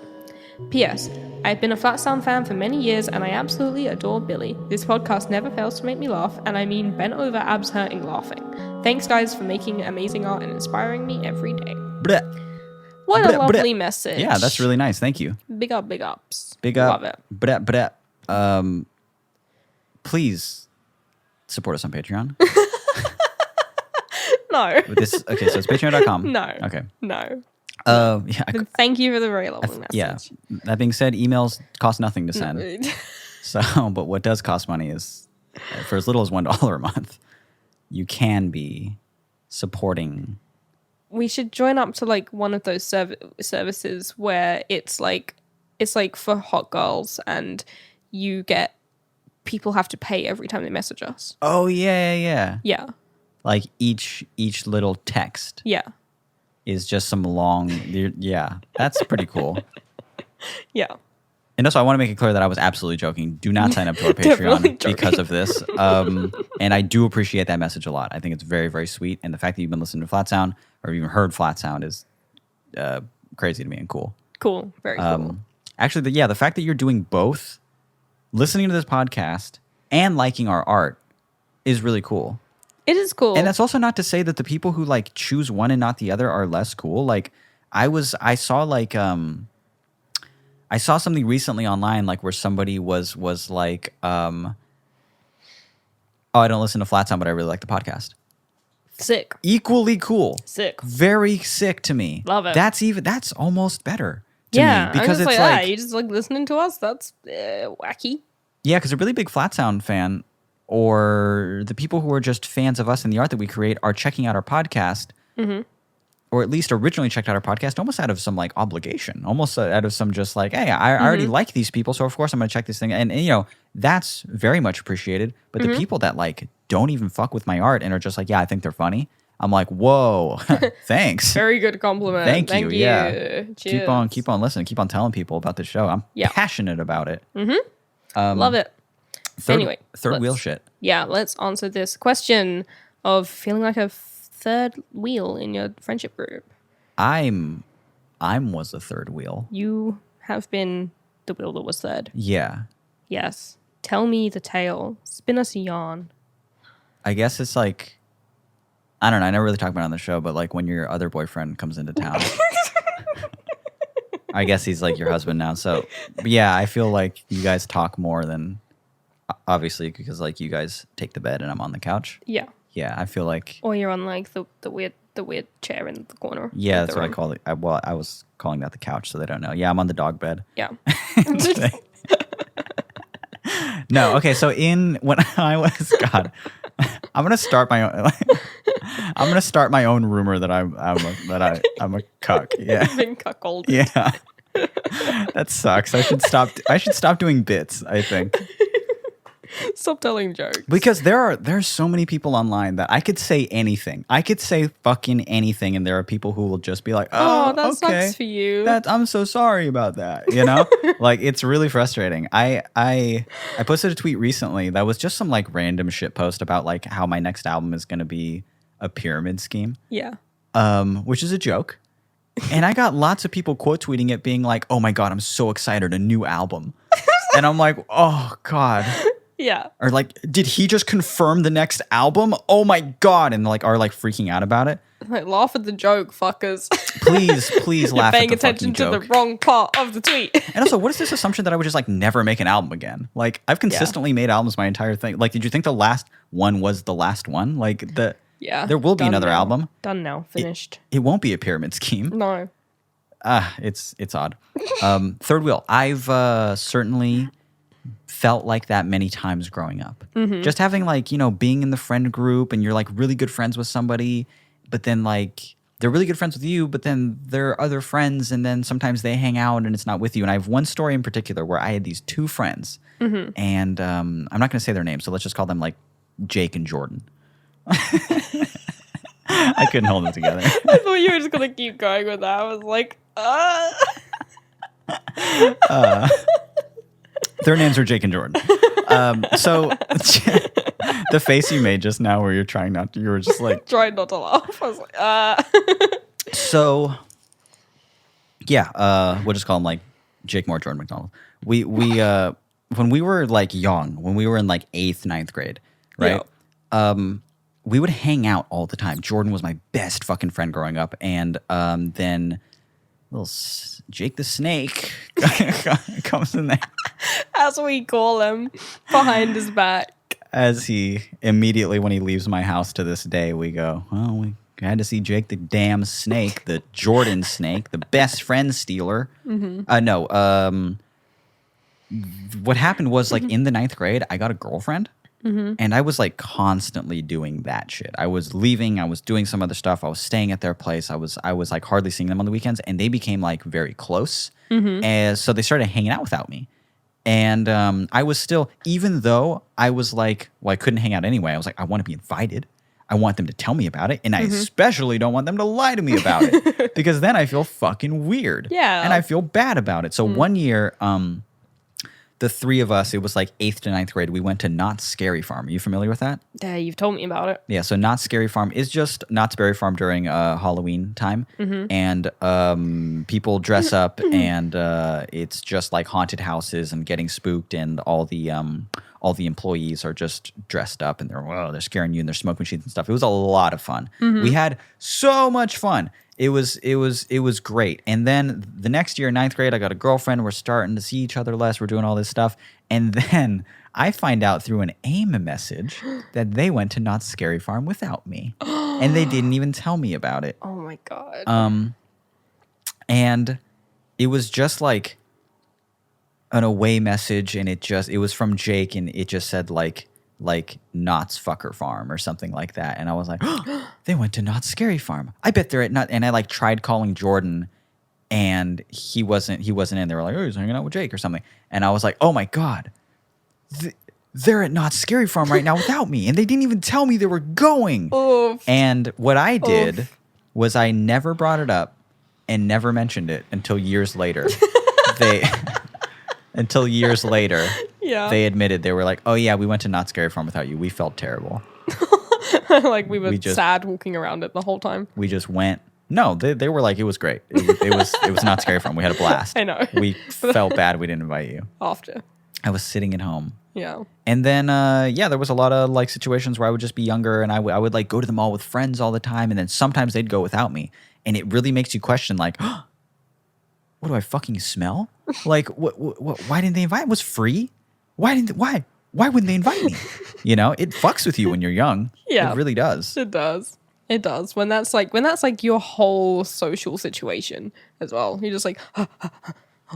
P.S. I've been a Flat Sound fan for many years, and I absolutely adore Billy. This podcast never fails to make me laugh, and I mean bent over, abs hurting, laughing. Thanks, guys, for making amazing art and inspiring me every day. Bleh. What a Bleh, lovely bleh. message. Yeah, that's really nice. Thank you. Big ups. Big up. Love it. Please support us on Patreon. No. Okay, so it's patreon.com. No. Okay. No. Yeah. But thank you for the very lovely message. Yeah. That being said, emails cost nothing to send. No. So, but what does cost money is, for as little as $1 a month, you can be supporting. We should join up to like one of those services where it's like for hot girls, and people have to pay every time they message us. Oh yeah. Yeah. Like each little text Yeah. is just some long. Yeah, that's pretty cool. Yeah. And also, I want to make it clear that I was absolutely joking. Do not sign up to our Definitely Patreon joking. because of this. And I do appreciate that message a lot. I think it's very, very sweet. And the fact that you've been listening to Flat Sound or even heard Flat Sound is crazy to me and cool. Cool. Very cool. Actually, the fact that you're doing both listening to this podcast and liking our art is really cool. It is cool. And that's also not to say that the people who like choose one and not the other are less cool. Like I saw something recently online, like where somebody was like, oh, I don't listen to Flat Sound, but I really like the podcast. Sick. Equally cool. Sick. Very sick to me. Love it. That's almost better to me because I'm just it's like, you just like listening to us. That's wacky. Yeah, because a really big Flat Sound fan, or the people who are just fans of us and the art that we create, are checking out our podcast, or at least originally checked out our podcast almost out of some like obligation, almost out of some just like, hey, I already like these people, so of course I'm going to check this thing. And you know, that's very much appreciated. But the people that like don't even fuck with my art and are just like, yeah, I think they're funny, I'm like, whoa, thanks. Very good compliment. Thank you. Yeah. Cheers. Keep on listening. Keep on telling people about the show. I'm passionate about it. Love it. Third wheel shit. Yeah, let's answer this question of feeling like a third wheel in your friendship group. I'm was the third wheel. You have been the wheel that was third. Yeah. Yes. Tell me the tale. Spin us a yarn. I guess it's like, I don't know. I never really talked about it on the show, but like when your other boyfriend comes into town. I guess he's like your husband now. So yeah, I feel like you guys talk more than, obviously, because like you guys take the bed and I'm on the couch. Yeah. Yeah, I feel like. Or you're on like the weird chair in the corner. Yeah, that's what I call it. I was calling that the couch, so they don't know. Yeah, I'm on the dog bed. Yeah. No, okay. So when I was I'm gonna start my own. I'm gonna start my own rumor that I'm a cuck. Yeah, You've been cuckolded. Yeah, that sucks. I should stop doing bits, I think. Stop telling jokes. Because there's so many people online that I could say anything. I could say fucking anything, and there are people who will just be like, "Oh, that okay. sucks for you." I'm so sorry about that." You know, like it's really frustrating. I posted a tweet recently that was just some like random shit post about like how my next album is going to be a pyramid scheme. Yeah. Which is a joke. And I got lots of people quote tweeting it, being like, "Oh my god, I'm so excited, a new album," and I'm like, "Oh god." Yeah. Or like, did he just confirm the next album? Oh my god! And like are like freaking out about it. Like, laugh at the joke, fuckers. Please laugh at the paying attention fucking to joke. the wrong part of the tweet. And also, what is this assumption that I would just like never make an album again? Like I've consistently made albums my entire thing. Like, did you think the last one was the last one? Like there will be another album. Done now. Finished. It won't be a pyramid scheme. No. It's odd. Third wheel. I've certainly felt like that many times growing up. Just having like, you know, being in the friend group and you're like really good friends with somebody, but then like they're really good friends with you, but then there are other friends and then sometimes they hang out and it's not with you. And I have one story in particular where I had these two friends and I'm not going to say their names, so let's just call them like Jake and Jordan. I couldn't hold them together. I thought you were just going to keep going with that. I was like, Their names are Jake and Jordan. So the face you made just now where you're trying not to, you were just like. Trying not to laugh. I was like, So, yeah, we'll just call him like Jake Moore, Jordan McDonald. We when we were like young, when we were in like 8th, 9th grade, right? Yeah. We would hang out all the time. Jordan was my best fucking friend growing up. And then little Jake the Snake comes in there. As we call him, behind his back. As he immediately, when he leaves my house to this day, we go, well, we had to see Jake the damn snake, the Jordan snake, the best friend stealer. What happened was like in the 9th grade, I got a girlfriend. And I was like constantly doing that shit. I was leaving. I was doing some other stuff. I was staying at their place. I was like hardly seeing them on the weekends, and they became like very close. And so they started hanging out without me. And I was still, even though I was like, well, I couldn't hang out anyway. I was like, I want to be invited. I want them to tell me about it, and I especially don't want them to lie to me about it because then I feel fucking weird. Yeah, and I feel bad about it. So one year, the three of us, it was like 8th to 9th grade. We went to Knott's Scary Farm. Are you familiar with that? Yeah, you've told me about it. Yeah, so Knott's Scary Farm is just Knott's Berry Farm during Halloween time, and people dress up, and it's just like haunted houses and getting spooked, and all the employees are just dressed up, and they're scaring you, and they're smoke machines and stuff. It was a lot of fun. We had so much fun. It was great. And then the next year, 9th grade, I got a girlfriend. We're starting to see each other less. We're doing all this stuff. And then I find out through an AIM message that they went to Knott's Scary Farm without me. And they didn't even tell me about it. Oh my God. And it was just like an away message, and it was from Jake, and it just said like Knott's Fucker Farm or something like that. And I was like, oh, they went to Knott's Scary Farm. I bet they're at Knott. And I like tried calling Jordan, and he wasn't in. They were like, oh, he's hanging out with Jake or something. And I was like, oh my God, they're at Knott's Scary Farm right now without me. And they didn't even tell me they were going. Oof. And what I did was I never brought it up and never mentioned it until years later. Until years later, they admitted, they were like, oh yeah, we went to Knott's Scary Farm without you. We felt terrible. Like we were sad walking around it the whole time. We just went. No, they were like, it was great. It was Knott's Scary Farm. We had a blast. I know. We felt bad we didn't invite you. After. I was sitting at home. Yeah. And then, there was a lot of like situations where I would just be younger, and I would like go to the mall with friends all the time, and then sometimes they'd go without me. And it really makes you question, like, oh, what do I fucking smell? Like, what, why didn't they invite me? It was free. Why wouldn't they invite me? You know, it fucks with you when you're young. Yeah. It really does. It does. It does. When that's like your whole social situation as well. You're just like, oh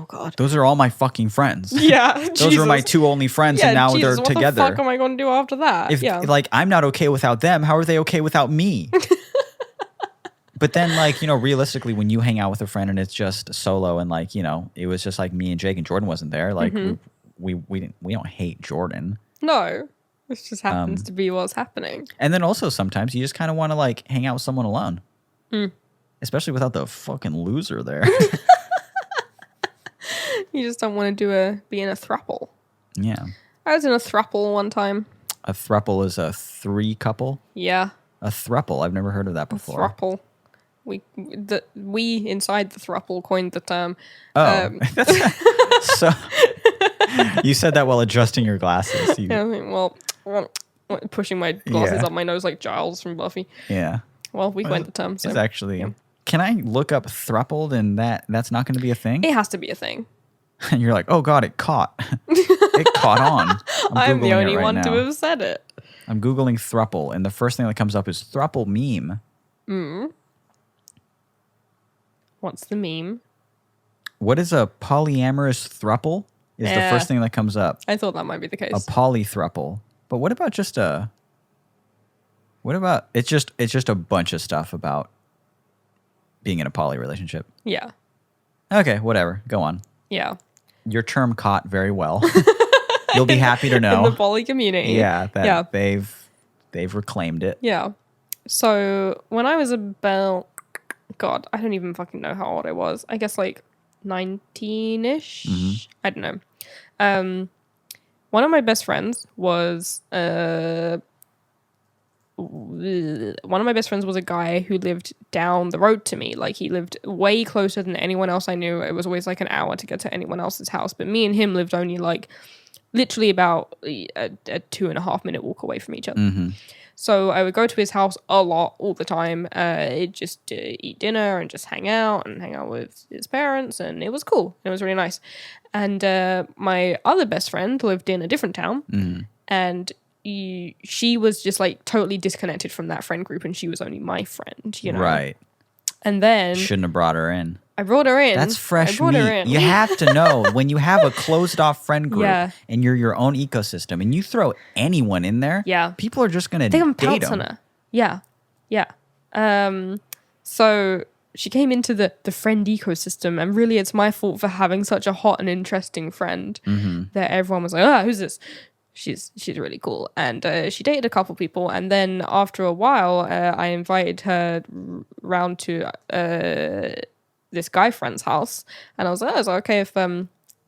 God. Those are all my fucking friends. Yeah. Those were my two only friends, and now they're together. What the fuck am I going to do after that? If like I'm not okay without them, how are they okay without me? But then, like, you know, realistically, when you hang out with a friend and it's just solo, and like, you know, it was just like me and Jake, and Jordan wasn't there. Like, we don't hate Jordan. No, it just happens to be what's happening. And then also sometimes you just kind of want to like hang out with someone alone, especially without the fucking loser there. You just don't want to be in a throuple. Yeah, I was in a throuple one time. A throuple is a three couple. Yeah, a throuple. I've never heard of that before. A throuple. We inside the throuple coined the term. Oh, so you said that while adjusting your glasses. Yeah, well, pushing my glasses up my nose like Giles from Buffy. Yeah. Well, we coined the term. So. It's actually. Yeah. Can I look up thrupled, and that's not going to be a thing? It has to be a thing. And you're like, oh God, it caught. It caught on. I'm the only one to have said it. I'm Googling thruple, and the first thing that comes up is thruple meme. What's the meme? What is a polyamorous thruple? Is the first thing that comes up. I thought that might be the case. A polythruple. But what about just a... What about... It's just a bunch of stuff about being in a poly relationship. Yeah. Okay, whatever. Go on. Yeah. Your term caught very well. You'll be happy to know. In the poly community. Yeah, they've reclaimed it. Yeah. So when I was about... God, I don't even fucking know how old I was. I guess like 19-ish? I don't know. One of my best friends was a guy who lived down the road to me. Like, he lived way closer than anyone else I knew. It was always like an hour to get to anyone else's house. But me and him lived only like literally about a 2.5 minute walk away from each other. So I would go to his house a lot, all the time. Just eat dinner and just hang out with his parents, and it was cool. It was really nice. And my other best friend lived in a different town, and she was just like totally disconnected from that friend group, and she was only my friend, you know? Right. And then... Shouldn't have brought her in. I brought her in. That's fresh meat. You have to know when you have a closed off friend group and you're your own ecosystem and you throw anyone in there, people are just going to date them. On her. Yeah. So she came into the friend ecosystem, and really it's my fault for having such a hot and interesting friend that everyone was like, who's this? She's really cool. And she dated a couple people, and then after a while I invited her round to this guy friend's house, and I was like, oh, is it okay if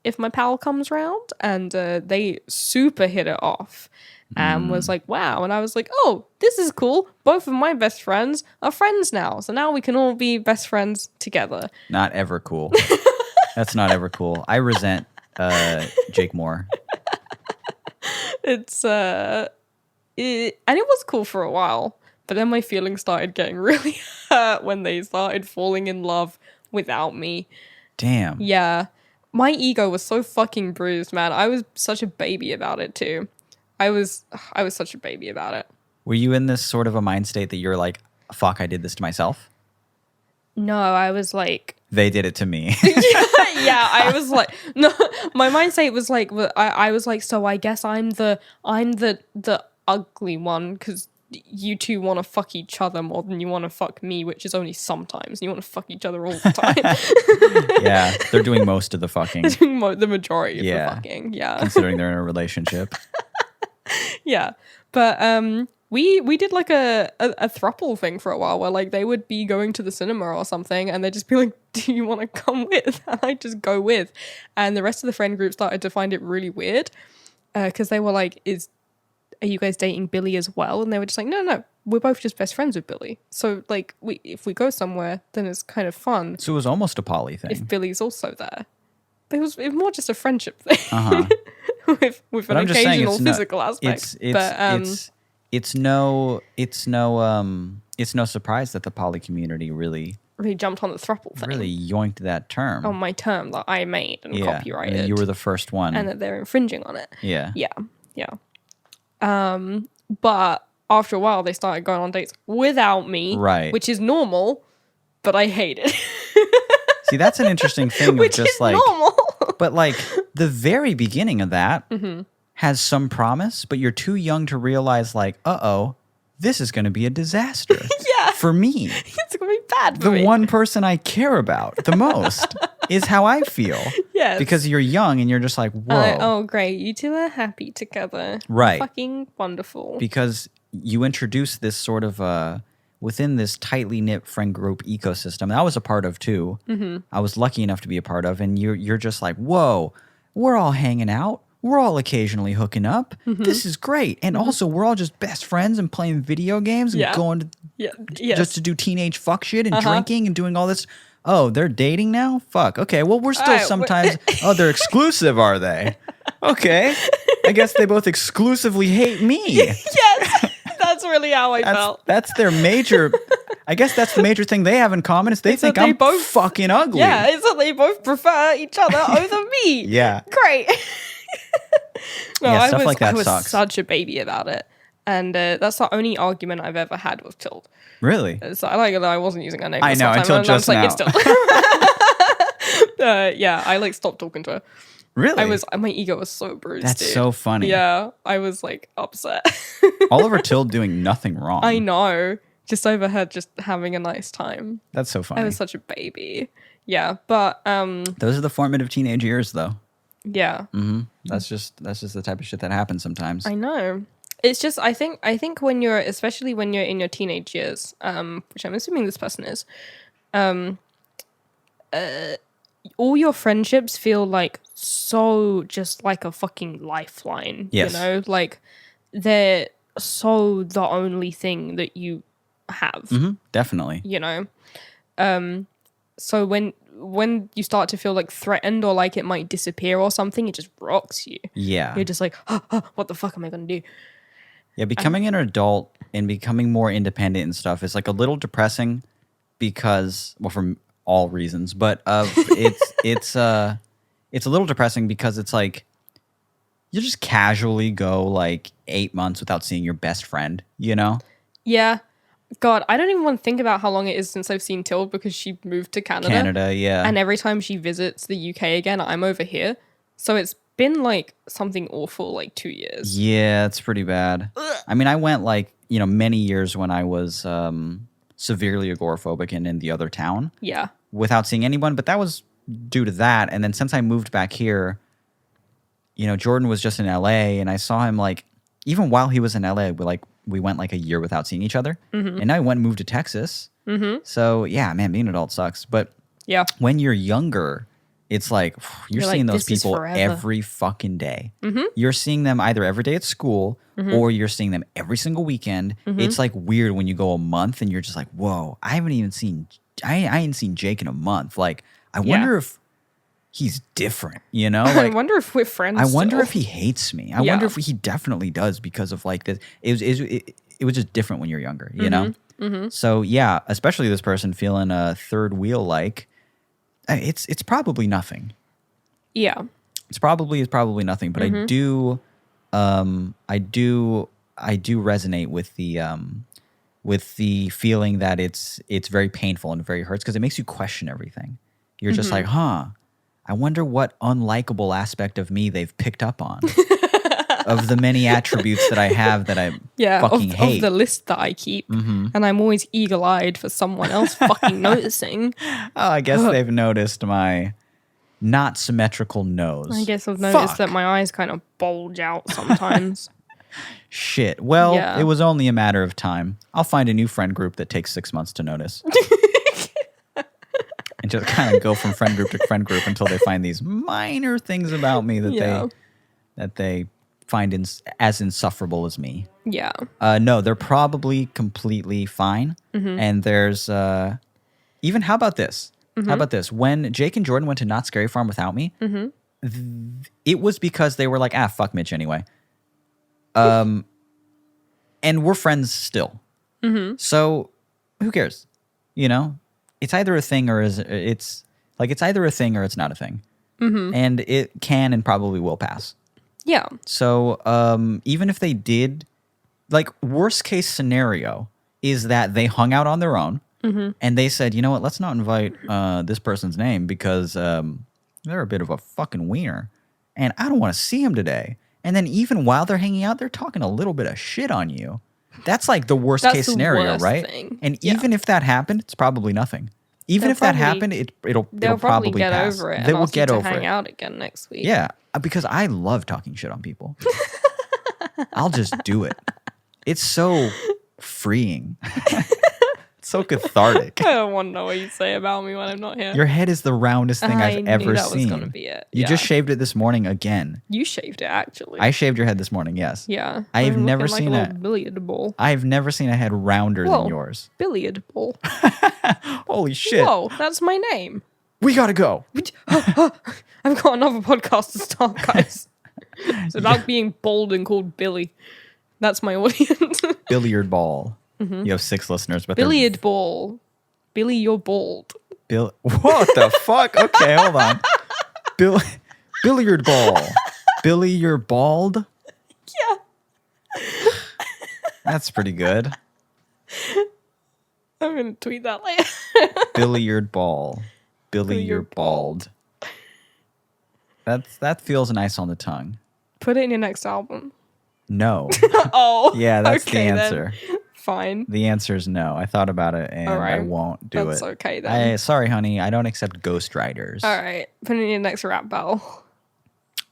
if my pal comes round, and they super hit it off and was like, wow. And I was like, oh, this is cool. Both of my best friends are friends now. So now we can all be best friends together. Not ever cool. That's not ever cool. I resent Jake Moore. And it was cool for a while. But then my feelings started getting really hurt when they started falling in love without me. Damn. Yeah. My ego was so fucking bruised, man. I was such a baby about it too. I was such a baby about it. Were you in this sort of a mind state that you're like, fuck, I did this to myself? No, I was like... They did it to me. Yeah, I was like... No, my mind state was like... I was like, so I guess I'm the ugly one, because you two want to fuck each other more than you want to fuck me, which is only sometimes. You want to fuck each other all the time. Yeah, they're doing most of the fucking. They're doing the majority of the fucking, yeah. Considering they're in a relationship. Yeah, but we did like a throuple thing for a while where like they would be going to the cinema or something and they'd just be like, do you want to come with? And I'd just go with. And the rest of the friend group started to find it really weird because they were like, are you guys dating Billy as well? And they were just like, no, we're both just best friends with Billy. So like if we go somewhere, then it's kind of fun. So it was almost a poly thing. If Billy's also there. But it was more just a friendship thing. Uh-huh. with an occasional physical aspect. It's no surprise that the poly community really jumped on the throuple thing. Really yoinked that term. On my term that I made and copyrighted. And you were the first one. And that they're infringing on it. Yeah. Yeah. But after a while they started going on dates without me. Right. Which is normal, but I hate it. See, that's an interesting thing which of just is like normal. But like the very beginning of that has some promise, but you're too young to realize like, this is going to be a disaster. Yeah. For me. It's going to be bad for me. The one person I care about the most is how I feel. Yes. Because you're young and you're just like, whoa. Oh, great. You two are happy together. Right. Fucking wonderful. Because you introduce this sort of within this tightly knit friend group ecosystem that I was a part of too. I was lucky enough to be a part of, and you're just like, whoa, we're all hanging out. We're all occasionally hooking up. This is great. And also, we're all just best friends and playing video games and going to just to do teenage fuck shit and drinking and doing all this. Oh, they're dating now? Fuck. Okay, well, we're still sometimes... Oh, they're exclusive, are they? Okay. I guess they both exclusively hate me. Yes. That's really how I felt. That's their major... I guess that's the major thing they have in common is they think I'm both fucking ugly. Yeah, it's that they both prefer each other over me. Yeah. Great. No, yeah, stuff like that I was sucks. such a baby about it. And that's the only argument I've ever had with Tild. Really? So I wasn't using her name. I know, until just now. It's Tild. Yeah, I like stopped talking to her. Really? My ego was so bruised. That's dude. so funny. Yeah, I was like upset. Oliver Tild doing nothing wrong. I know. Just over her just having a nice time. That's so funny. I was such a baby. Yeah, but those are the formative teenage years, though. Yeah. Mm-hmm. That's just the type of shit that happens sometimes. I know. It's just I think when you're especially when you're in your teenage years, which I'm assuming this person is, all your friendships feel like so just like a fucking lifeline. Yes. You know, like they're so the only thing that you have. Mm-hmm. Definitely. You know, so when you start to feel like threatened or like it might disappear or something, it just rocks you. Yeah. You're just like, what the fuck am I going to do? Yeah, becoming an adult and becoming more independent and stuff is like a little depressing because, well, for all reasons, but it's a little depressing because it's like you just casually go like 8 months without seeing your best friend, you know? Yeah. God, I don't even want to think about how long it is since I've seen Tild because she moved to Canada. Yeah. And every time she visits the UK again, I'm over here. So it's been like something awful, like 2 years. Yeah, it's pretty bad. Ugh. I mean, I went like, many years when I was severely agoraphobic and in the other town. Yeah. Without seeing anyone, but that was due to that. And then since I moved back here, Jordan was just in LA and I saw him like, even while he was in LA, we went like a year without seeing each other. Mm-hmm. And now I went and moved to Texas. Mm-hmm. So yeah, man, being an adult sucks. But yeah, when you're younger, it's like you're You're seeing like, those "This is people forever." every fucking day. You're seeing them either every day at school or you're seeing them every single weekend. It's like weird when you go a month and you're just like, whoa, I ain't seen Jake in a month. Like, I wonder if he's different, you know? I Like, wonder if we're friends. I wonder still. if he hates me. I wonder if he definitely does because of like this. It was just different when you're younger, you know? So yeah, especially this person feeling a third wheel like it's probably nothing. Yeah. It's probably nothing, but I do resonate with the feeling that it's very painful and very hurts because it makes you question everything. You're just like, I wonder what unlikable aspect of me they've picked up on. Of the many attributes that I have that I fucking hate. Of the list that I keep. And I'm always eagle-eyed for someone else fucking noticing. Oh, I guess they've noticed my not symmetrical nose. I guess I've noticed that my eyes kind of bulge out sometimes. Shit. Well, it was only a matter of time. I'll find a new friend group that takes 6 months to notice. And just kind of go from friend group to friend group until they find these minor things about me that they find as insufferable as me. Yeah. No, they're probably completely fine. And there's even how about this? How about this? When Jake and Jordan went to Not Scary Farm without me, it was because they were like, fuck Mitch anyway. And we're friends still. So who cares? You know, it's either a thing or it's either a thing or it's not a thing. And it can and probably will pass. Yeah. So even if they did, like, worst case scenario is that they hung out on their own and they said, you know what, let's not invite this person's name because they're a bit of a fucking wiener and I don't want to see him today. And then even while they're hanging out, they're talking a little bit of shit on you. That's like the worst case scenario, right? Thing. And even if that happened, it's probably nothing. Even if that happened, it'll probably get pass. over it. They and will ask get you to over hang it. out again next week. Yeah, because I love talking shit on people. I'll just do it. It's so freeing. It's so cathartic. I don't want to know what you say about me when I'm not here. Your head is the roundest thing I've ever knew that seen. was going to be it. You just shaved it this morning again. You shaved it, actually. I shaved your head this morning, yes. Yeah. I've I'm never looking seen like a little billiard ball. I've never seen a head rounder than yours. Billiard ball. Holy shit. Whoa, that's my name. We gotta go. I've got another podcast to start, guys. It's about being bold and called Billy. That's my audience. Billiard ball. You have 6 listeners, but Billiard ball. Billy, you're bald. What the fuck? Okay, hold on. Billiard ball. Billy, you're bald? Yeah. That's pretty good. I'm going to tweet that later. Billiard ball. Billy, you're bald. That feels nice on the tongue. Put it in your next album. No. Oh. Yeah, that's okay, the answer. Then. Fine. The answer is no. I thought about it and I won't do That's it. okay then. Sorry, honey. I don't accept ghostwriters. All right. Put it in your next rap battle.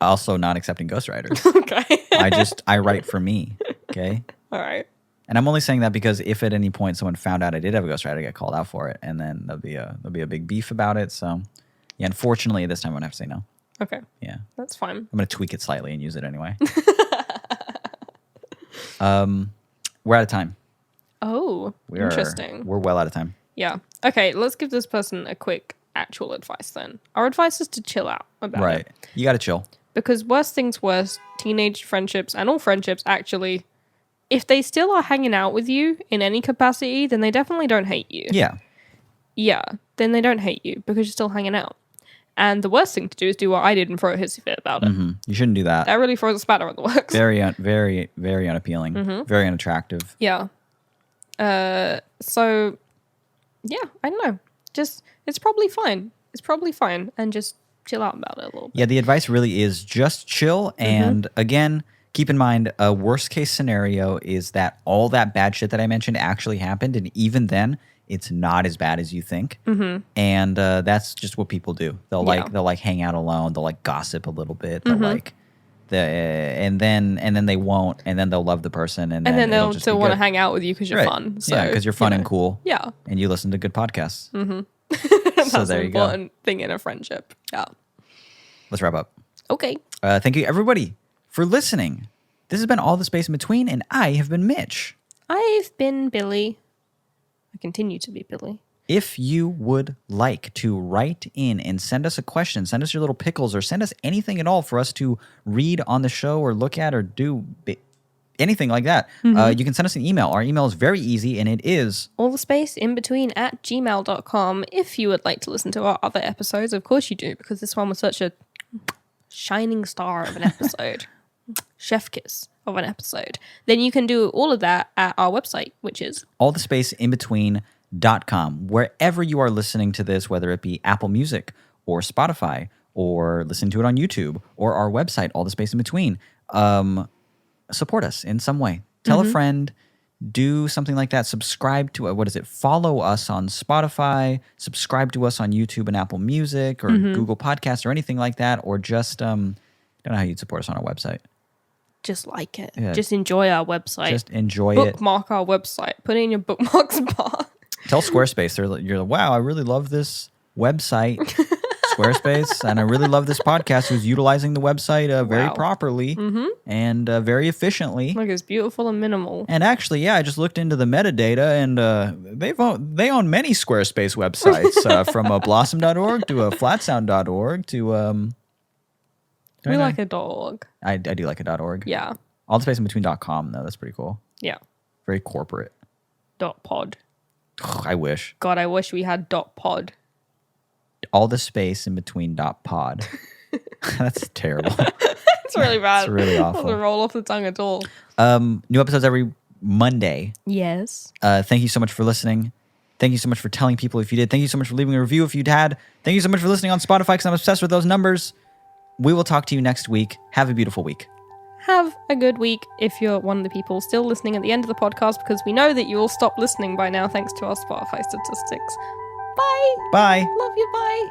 Also not accepting ghostwriters. Okay. I write for me. Okay. All right. And I'm only saying that because if at any point someone found out I did have a ghostwriter, I get called out for it, and then there'll be a big beef about it. So, yeah, unfortunately, this time I'm gonna have to say no. Okay. Yeah, that's fine. I'm gonna tweak it slightly and use it anyway. We're out of time. Oh, interesting. We're well out of time. Yeah. Okay, let's give this person a quick actual advice then. Our advice is to chill out about it. Right. You got to chill. Because worst things worst, teenage friendships and all friendships actually, if they still are hanging out with you in any capacity, then they definitely don't hate you. Yeah. Yeah. Then they don't hate you because you're still hanging out. And the worst thing to do is do what I did and throw a hissy fit about it. Mm-hmm. You shouldn't do that. That really throws a spatter in the works. Very, very unappealing. Mm-hmm. Very unattractive. Yeah. So, yeah, I don't know. Just, it's probably fine. It's probably fine. And just chill out about it a little bit. Yeah, the advice really is just chill. And again, keep in mind, a worst case scenario is that all that bad shit that I mentioned actually happened. And even then, it's not as bad as you think. Mm-hmm. And that's just what people do. They'll hang out alone. They'll like gossip a little bit. They'll and then they won't, and then they'll love the person, and then they'll still want to hang out with you because you're fun. So, yeah, because you're fun and cool. Yeah, and you listen to good podcasts. Mm-hmm. That's so there an you go. important thing in a friendship. Yeah. let's wrap up. Okay. Thank you, everybody, for listening. This has been All the Space in Between, and I have been Mitch. I've been Billy. I continue to be Billy. If you would like to write in and send us a question, send us your little pickles, or send us anything at all for us to read on the show or look at or do anything like that, you can send us an email. Our email is very easy, and it is allthespaceinbetween@gmail.com. If you would like to listen to our other episodes, of course you do, because this one was such a shining star of an episode. Chef kiss of an episode. Then you can do all of that at our website, which is allthespaceinbetween.com. Wherever you are listening to this, whether it be Apple Music or Spotify or listening to it on YouTube or our website, All the Space in Between, support us in some way. Tell a friend, do something like that. Subscribe to follow us on Spotify, subscribe to us on YouTube and Apple Music or Google Podcasts or anything like that, or just don't know how you'd support us on our website. just like it. Yeah. Just enjoy our website. Just enjoy Bookmark our website. Put it in your bookmarks bar. Tell Squarespace, you're like, wow, I really love this website, Squarespace, and I really love this podcast who's utilizing the website very properly and very efficiently. Like, it's beautiful and minimal. And actually, yeah, I just looked into the metadata, and they own many Squarespace websites, from blossom.org to flatsound.org to... we like a dog. I do like a .org. Yeah. Allthespaceinbetween.com, though. That's pretty cool. Yeah. Very corporate. .pod. I wish. God, I wish we had .pod. All the space in between .pod. That's terrible. It's really bad. It's really awful. Doesn't roll off the tongue at all. New episodes every Monday. Yes. Thank you so much for listening. Thank you so much for telling people if you did. Thank you so much for leaving a review if you'd had. Thank you so much for listening on Spotify, because I'm obsessed with those numbers. We will talk to you next week. Have a beautiful week. Have a good week if you're one of the people still listening at the end of the podcast, because we know that you will stop listening by now thanks to our Spotify statistics. Bye. Bye. Love you. Bye.